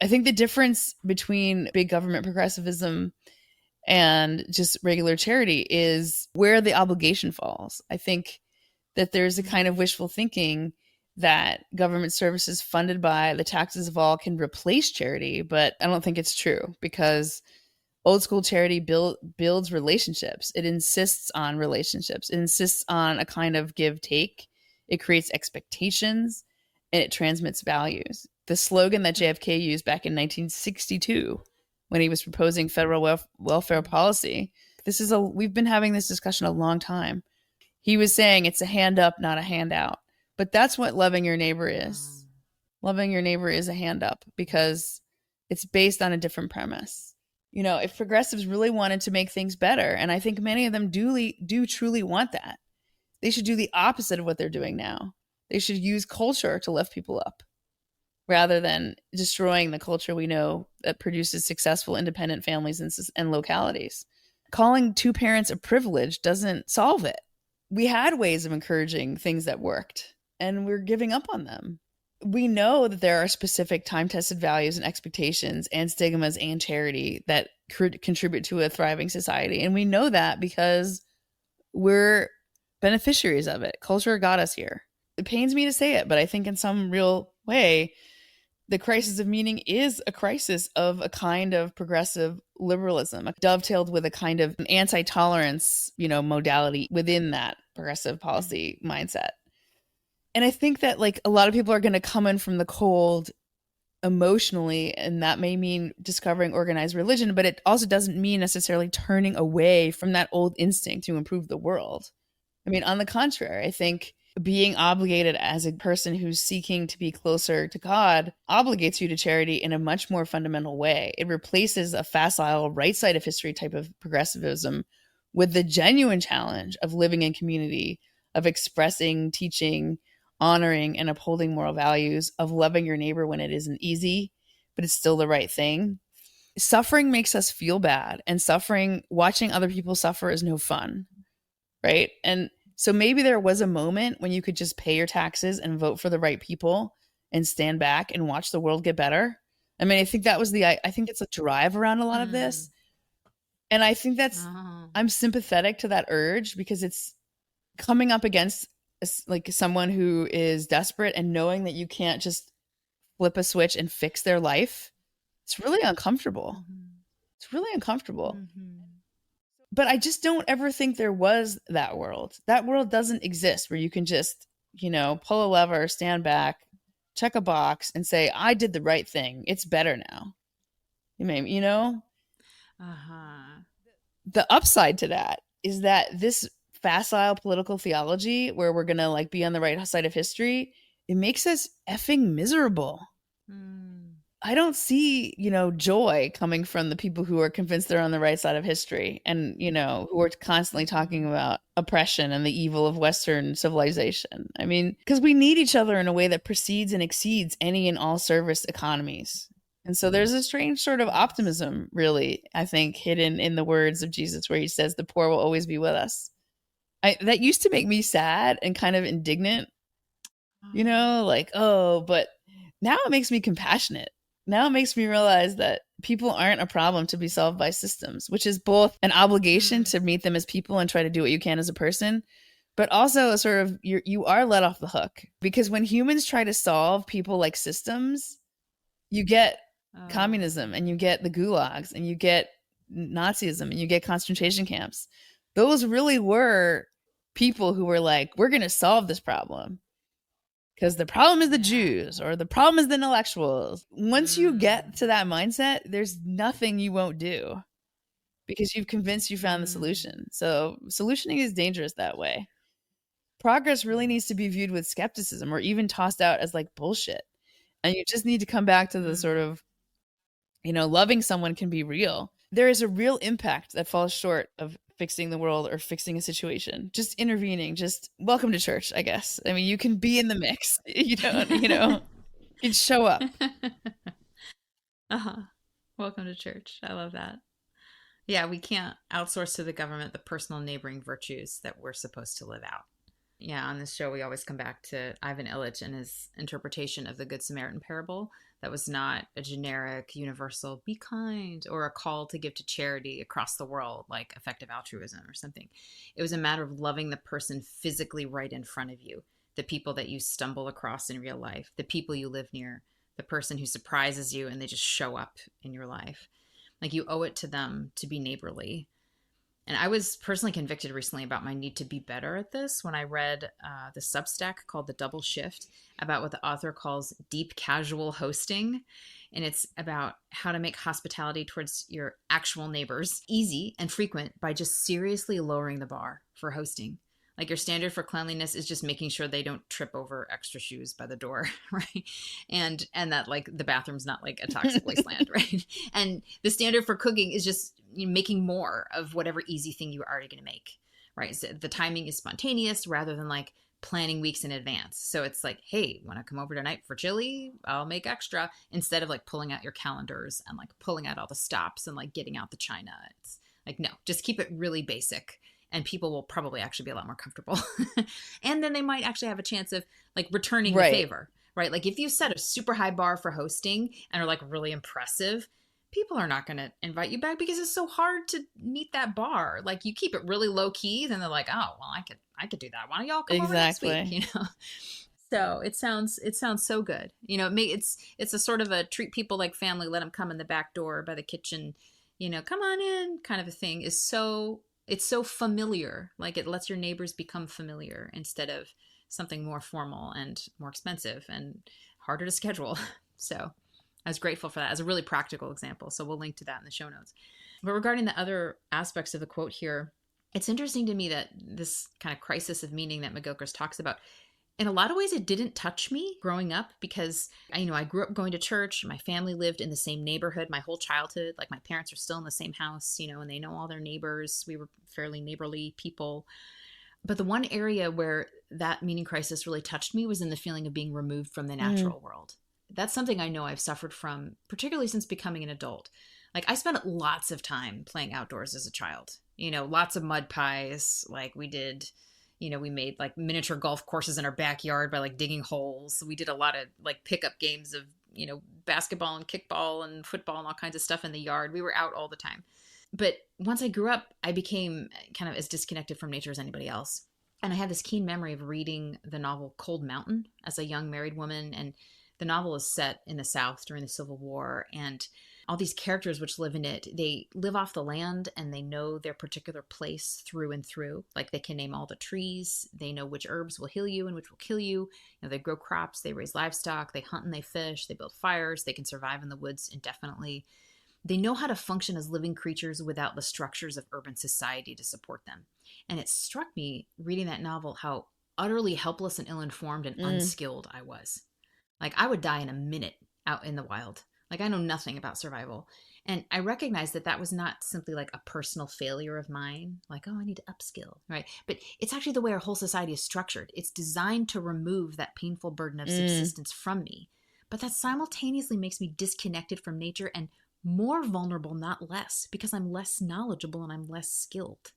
I think the difference between big government progressivism and just regular charity is where the obligation falls. I think that there's a kind of wishful thinking that government services funded by the taxes of all can replace charity, but I don't think it's true, because old school charity builds relationships. It insists on relationships. It insists on a kind of give take. It creates expectations, and it transmits values. The slogan that JFK used back in 1962 when he was proposing federal welfare policy, we've been having this discussion a long time. He was saying it's a hand up, not a handout. But that's what loving your neighbor is. Loving your neighbor is a hand up because it's based on a different premise. You know, if progressives really wanted to make things better, and I think many of them do truly want that, they should do the opposite of what they're doing now. They should use culture to lift people up rather than destroying the culture we know that produces successful independent families and localities. Calling two parents a privilege doesn't solve it. We had ways of encouraging things that worked, and we're giving up on them. We know that there are specific time-tested values and expectations and stigmas and charity that contribute to a thriving society. And we know that because we're beneficiaries of it. Culture got us here. It pains me to say it, but I think in some real way, the crisis of meaning is a crisis of a kind of progressive liberalism, dovetailed with a kind of anti-tolerance, modality within that progressive policy mindset. And I think that like a lot of people are going to come in from the cold emotionally, and that may mean discovering organized religion, but it also doesn't mean necessarily turning away from that old instinct to improve the world. I mean, on the contrary, I think being obligated as a person who's seeking to be closer to God obligates you to charity in a much more fundamental way. It replaces a facile right side of history type of progressivism with the genuine challenge of living in community, of expressing, teaching, honoring, and upholding moral values, of loving your neighbor when it isn't easy, but it's still the right thing. Suffering makes us feel bad, and watching other people suffer is no fun, right? And so maybe there was a moment when you could just pay your taxes and vote for the right people and stand back and watch the world get better. I mean, I think I think it's a drive around a lot of this. And I think I'm sympathetic to that urge because it's coming up against like someone who is desperate and knowing that you can't just flip a switch and fix their life. It's really uncomfortable. It's really uncomfortable. But I just don't ever think there was that world. That world doesn't exist where you can just, pull a lever, stand back, check a box and say, I did the right thing. It's better now. The upside to that is that this facile political theology where we're going to like be on the right side of history, it makes us effing miserable. I don't see, joy coming from the people who are convinced they're on the right side of history and, who are constantly talking about oppression and the evil of Western civilization. I mean, because we need each other in a way that precedes and exceeds any and all service economies. And so there's a strange sort of optimism, really, I think, hidden in the words of Jesus, where he says, the poor will always be with us. That used to make me sad and kind of indignant, but now it makes me compassionate. Now it makes me realize that people aren't a problem to be solved by systems, which is both an obligation to meet them as people and try to do what you can as a person, but also a sort of you are let off the hook. Because when humans try to solve people like systems, you get communism and you get the gulags and you get Nazism and you get concentration camps. Those really were people who were like, we're going to solve this problem. Because the problem is the Jews or the problem is the intellectuals. Once you get to that mindset, there's nothing you won't do because you've convinced you found the solution. So solutioning is dangerous that way. Progress really needs to be viewed with skepticism or even tossed out as like bullshit. And you just need to come back to the sort of, loving someone can be real. There is a real impact that falls short of fixing the world or fixing a situation, just intervening, just welcome to church, I guess. I mean, you can be in the mix. You can show up. Welcome to church. I love that. Yeah, we can't outsource to the government the personal neighboring virtues that we're supposed to live out. Yeah, on this show, we always come back to Ivan Illich and his interpretation of the Good Samaritan parable. That was not a generic, universal, be kind, or a call to give to charity across the world, like effective altruism or something. It was a matter of loving the person physically right in front of you, the people that you stumble across in real life, the people you live near, the person who surprises you and they just show up in your life. Like you owe it to them to be neighborly. And I was personally convicted recently about my need to be better at this when I read the Substack called The Double Shift about what the author calls deep casual hosting. And it's about how to make hospitality towards your actual neighbors easy and frequent by just seriously lowering the bar for hosting. Like your standard for cleanliness is just making sure they don't trip over extra shoes by the door, right? And that like the bathroom's not like a toxic wasteland, right? And the standard for cooking is just making more of whatever easy thing you're already going to make, right? So the timing is spontaneous rather than like planning weeks in advance. So it's like, hey, want to come over tonight for chili? I'll make extra, instead of like pulling out your calendars and like pulling out all the stops and like getting out the china. It's like, no, just keep it really basic. And people will probably actually be a lot more comfortable. And then they might actually have a chance of like returning the favor, right? Like if you set a super high bar for hosting and are like really impressive, people are not going to invite you back because it's so hard to meet that bar. Like you keep it really low key, then they're like, oh, well, I could do that. Why don't y'all come over next week? You know? So it sounds so good. You know, it's a sort of a treat people like family, let them come in the back door by the kitchen, you know, come on in kind of a thing it's so familiar. Like it lets your neighbors become familiar instead of something more formal and more expensive and harder to schedule. So I was grateful for that as a really practical example. So we'll link to that in the show notes. But regarding the other aspects of the quote here, it's interesting to me that this kind of crisis of meaning that McGilchrist talks about, in a lot of ways, it didn't touch me growing up because, you know, I grew up going to church. My family lived in the same neighborhood my whole childhood. Like my parents are still in the same house, you know, and they know all their neighbors. We were fairly neighborly people. But the one area where that meaning crisis really touched me was in the feeling of being removed from the natural world. That's something I know I've suffered from, particularly since becoming an adult. Like I spent lots of time playing outdoors as a child, you know, lots of mud pies. Like we did, you know, we made like miniature golf courses in our backyard by like digging holes. We did a lot of like pickup games of, you know, basketball and kickball and football and all kinds of stuff in the yard. We were out all the time. But once I grew up, I became kind of as disconnected from nature as anybody else. And I have this keen memory of reading the novel Cold Mountain as a young married woman. And the novel is set in the South during the Civil War. And all these characters which live in it, they live off the land and they know their particular place through and through. Like they can name all the trees. They know which herbs will heal you and which will kill you. You know, they grow crops, they raise livestock, they hunt and they fish, they build fires, they can survive in the woods indefinitely. They know how to function as living creatures without the structures of urban society to support them. And it struck me reading that novel how utterly helpless and ill-informed and unskilled I was. Like I would die in a minute out in the wild. Like I know nothing about survival. And I recognized that that was not simply like a personal failure of mine. Like, oh, I need to upskill, right? But it's actually the way our whole society is structured. It's designed to remove that painful burden of subsistence from me. But that simultaneously makes me disconnected from nature and more vulnerable, not less, because I'm less knowledgeable and I'm less skilled.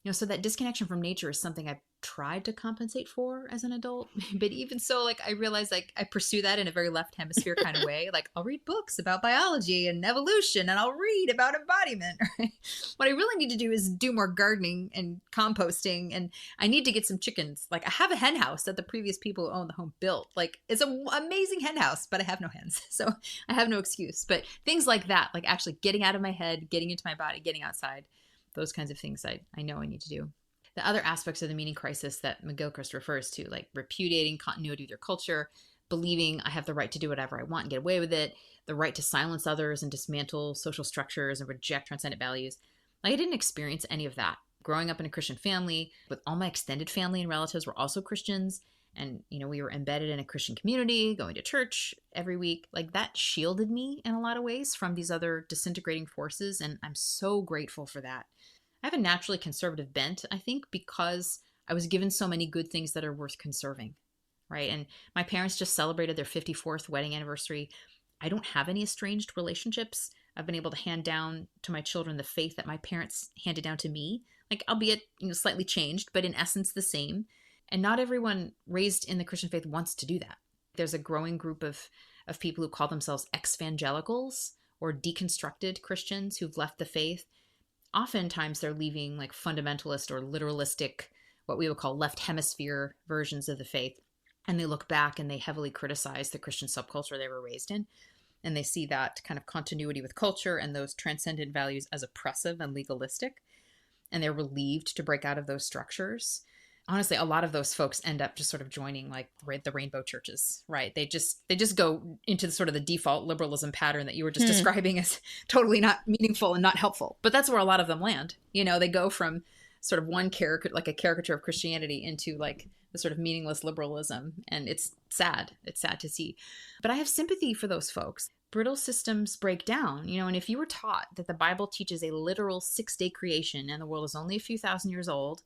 You know, so that disconnection from nature is something I've tried to compensate for as an adult. But even so, like I realized like I pursue that in a very left hemisphere kind of way. Like I'll read books about biology and evolution and I'll read about embodiment. Right? What I really need to do is do more gardening and composting, and I need to get some chickens. Like I have a hen house that the previous people who owned the home built. Like it's an amazing hen house, but I have no hens. So I have no excuse. But things like that, like actually getting out of my head, getting into my body, getting outside, those kinds of things I know I need to do. The other aspects of the meaning crisis that McGilchrist refers to, like repudiating continuity with your culture, believing I have the right to do whatever I want and get away with it, the right to silence others and dismantle social structures and reject transcendent values. Like I didn't experience any of that. Growing up in a Christian family, with all my extended family and relatives were also Christians. And, you know, we were embedded in a Christian community, going to church every week. Like that shielded me in a lot of ways from these other disintegrating forces. And I'm so grateful for that. I have a naturally conservative bent, I think, because I was given so many good things that are worth conserving, right? And my parents just celebrated their 54th wedding anniversary. I don't have any estranged relationships. I've been able to hand down to my children the faith that my parents handed down to me, like albeit, you know, slightly changed, but in essence the same. And not everyone raised in the Christian faith wants to do that. There's a growing group of people who call themselves ex-evangelicals or deconstructed Christians who've left the faith. Oftentimes they're leaving like fundamentalist or literalistic, what we would call left hemisphere versions of the faith. And they look back and they heavily criticize the Christian subculture they were raised in. And they see that kind of continuity with culture and those transcendent values as oppressive and legalistic. And they're relieved to break out of those structures. Honestly, a lot of those folks end up just sort of joining like the rainbow churches, right? They just go into the sort of the default liberalism pattern that you were just describing as totally not meaningful and not helpful. But that's where a lot of them land. You know, they go from sort of one character, like a caricature of Christianity, into like the sort of meaningless liberalism. And it's sad. It's sad to see. But I have sympathy for those folks. Brittle systems break down, and if you were taught that the Bible teaches a literal 6-day creation and the world is only a few thousand years old,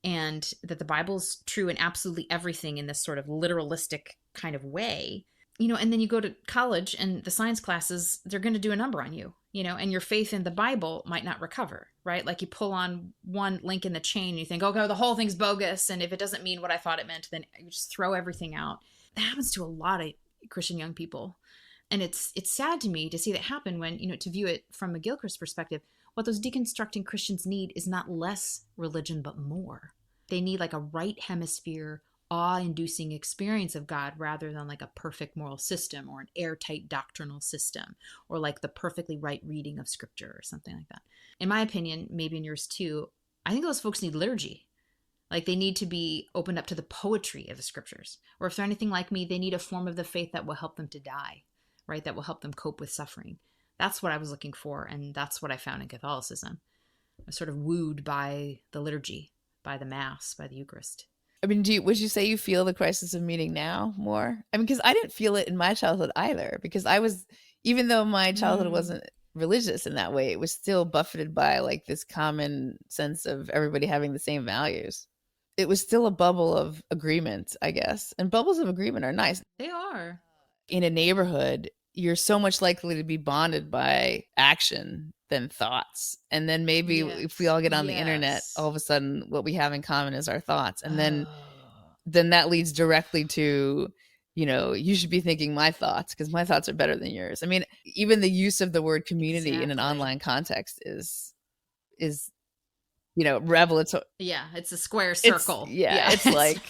and that the Bible's true in absolutely everything in this sort of literalistic kind of way, and then you go to college and the science classes, they're going to do a number on you, and your faith in the Bible might not recover, right? Like you pull on one link in the chain and you think, okay, the whole thing's bogus. And if it doesn't mean what I thought it meant, then you just throw everything out. That happens to a lot of Christian young people. And it's sad to me to see that happen when, to view it from a Gilchrist perspective, what those deconstructing Christians need is not less religion, but more. They need like a right hemisphere, awe-inducing experience of God rather than like a perfect moral system or an airtight doctrinal system or like the perfectly right reading of scripture or something like that. In my opinion, maybe in yours too, I think those folks need liturgy. Like they need to be opened up to the poetry of the scriptures. Or if they're anything like me, they need a form of the faith that will help them to die, right? That will help them cope with suffering. That's what I was looking for. And that's what I found in Catholicism. I was sort of wooed by the liturgy, by the Mass, by the Eucharist. I mean, would you say you feel the crisis of meaning now more? I mean, because I didn't feel it in my childhood either, because even though my childhood wasn't religious in that way, it was still buffeted by like this common sense of everybody having the same values. It was still a bubble of agreement, I guess. And bubbles of agreement are nice. They are. In a neighborhood, you're so much likely to be bonded by action than thoughts. And then maybe if we all get on the internet, all of a sudden what we have in common is our thoughts. And then that leads directly to, you should be thinking my thoughts because my thoughts are better than yours. I mean, even the use of the word community in an online context is revelatory. Yeah, it's a square circle. It's like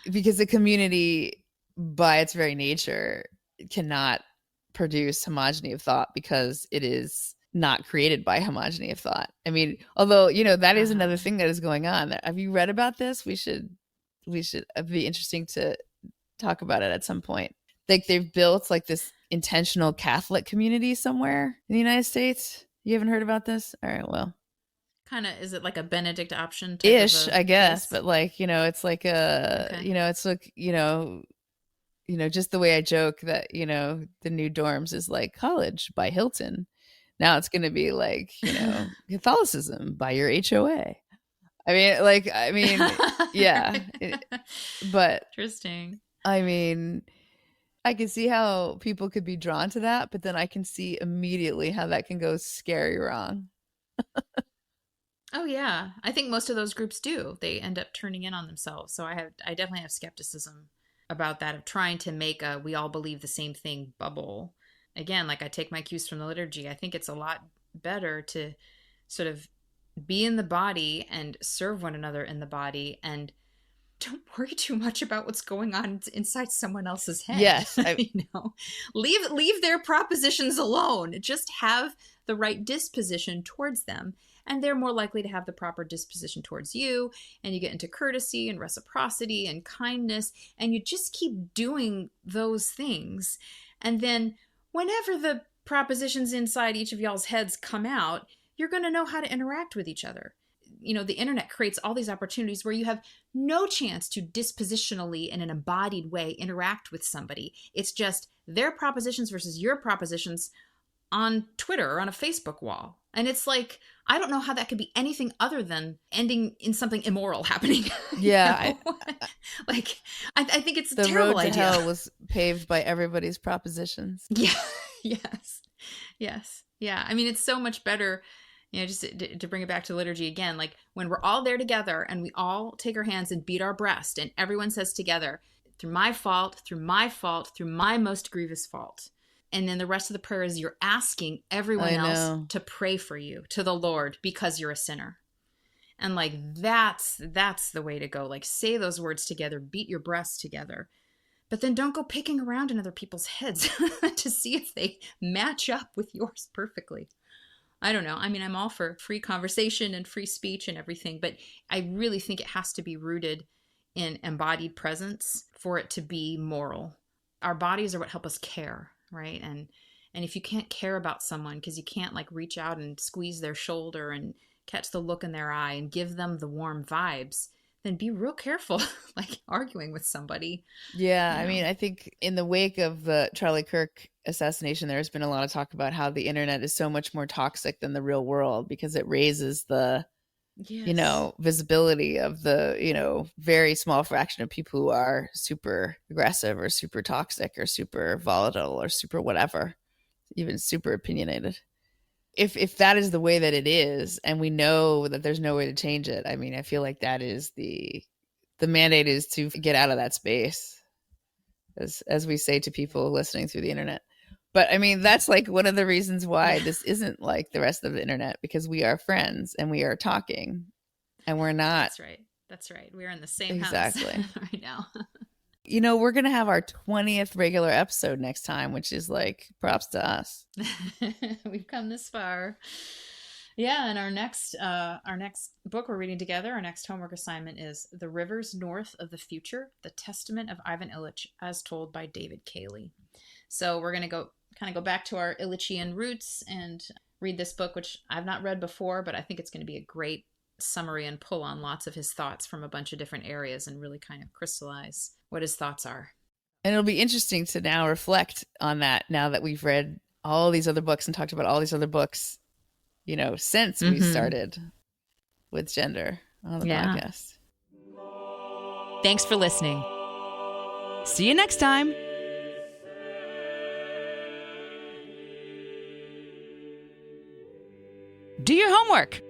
because the community by its very nature cannot produce homogeny of thought because it is not created by homogeny of thought. I mean, although, that is another thing that is going on. Have you read about this? We should it'd be interesting to talk about it at some point. Like they've built like this intentional Catholic community somewhere in the United States. You haven't heard about this? All right, well. Kind of, is it like a Benedict option? Ish, I guess. But like, it's like it's like, just the way I joke that, the new dorms is like college by Hilton. Now it's going to be like, Catholicism by your HOA. I mean, yeah. But interesting. I mean, I can see how people could be drawn to that, but then I can see immediately how that can go scary wrong. Oh yeah. I think most of those groups do. They end up turning in on themselves. So I definitely have skepticism about that, of trying to make a we all believe the same thing bubble. Again, like I take my cues from the liturgy. I think it's a lot better to sort of be in the body and serve one another in the body and don't worry too much about what's going on inside someone else's head. Yes. Leave their propositions alone. Just have the right disposition towards them. And they're more likely to have the proper disposition towards you. And you get into courtesy and reciprocity and kindness. And you just keep doing those things. And then whenever the propositions inside each of y'all's heads come out, you're going to know how to interact with each other. The internet creates all these opportunities where you have no chance to dispositionally in an embodied way interact with somebody. It's just their propositions versus your propositions on Twitter or on a Facebook wall. And it's like, I don't know how that could be anything other than ending in something immoral happening. Yeah. I think it's a the terrible road to idea. hell was paved by everybody's propositions. Yeah. Yes. Yeah. I mean, it's so much better, just to bring it back to liturgy again, like when we're all there together and we all take our hands and beat our breast and everyone says together, through my fault, through my fault, through my most grievous fault. And then the rest of the prayer is you're asking everyone else to pray for you to the Lord because you're a sinner. And like, that's the way to go. Like say those words together, beat your breasts together, but then don't go picking around in other people's heads to see if they match up with yours perfectly. I don't know. I mean, I'm all for free conversation and free speech and everything, but I really think it has to be rooted in embodied presence for it to be moral. Our bodies are what help us care. Right. And And if you can't care about someone because you can't like reach out and squeeze their shoulder and catch the look in their eye and give them the warm vibes, then be real careful, like arguing with somebody. Yeah, You I know? mean, I think in the wake of the Charlie Kirk assassination, there's been a lot of talk about how the internet is so much more toxic than the real world because it raises the, Yes. visibility of the, very small fraction of people who are super aggressive or super toxic or super volatile or super whatever, even super opinionated. If that is the way that it is, and we know that there's no way to change it, I mean, I feel like that is the mandate is to get out of that space, as we say to people listening through the internet. But I mean, that's like one of the reasons why this isn't like the rest of the internet, because we are friends and we are talking and we're not. That's right. That's right. We're in the same Exactly. house right now. We're going to have our 20th regular episode next time, which is like props to us. We've come this far. Yeah, and our next book we're reading together, our next homework assignment is The Rivers North of the Future, The Testament of Ivan Illich, as told by David Cayley. So we're going to go back to our Illichian roots and read this book, which I've not read before, but I think it's going to be a great summary and pull on lots of his thoughts from a bunch of different areas and really kind of crystallize what his thoughts are. And it'll be interesting to now reflect on that now that we've read all these other books and talked about all these other books, since we started with gender on the podcast. Thanks for listening. See you next time. Do your homework.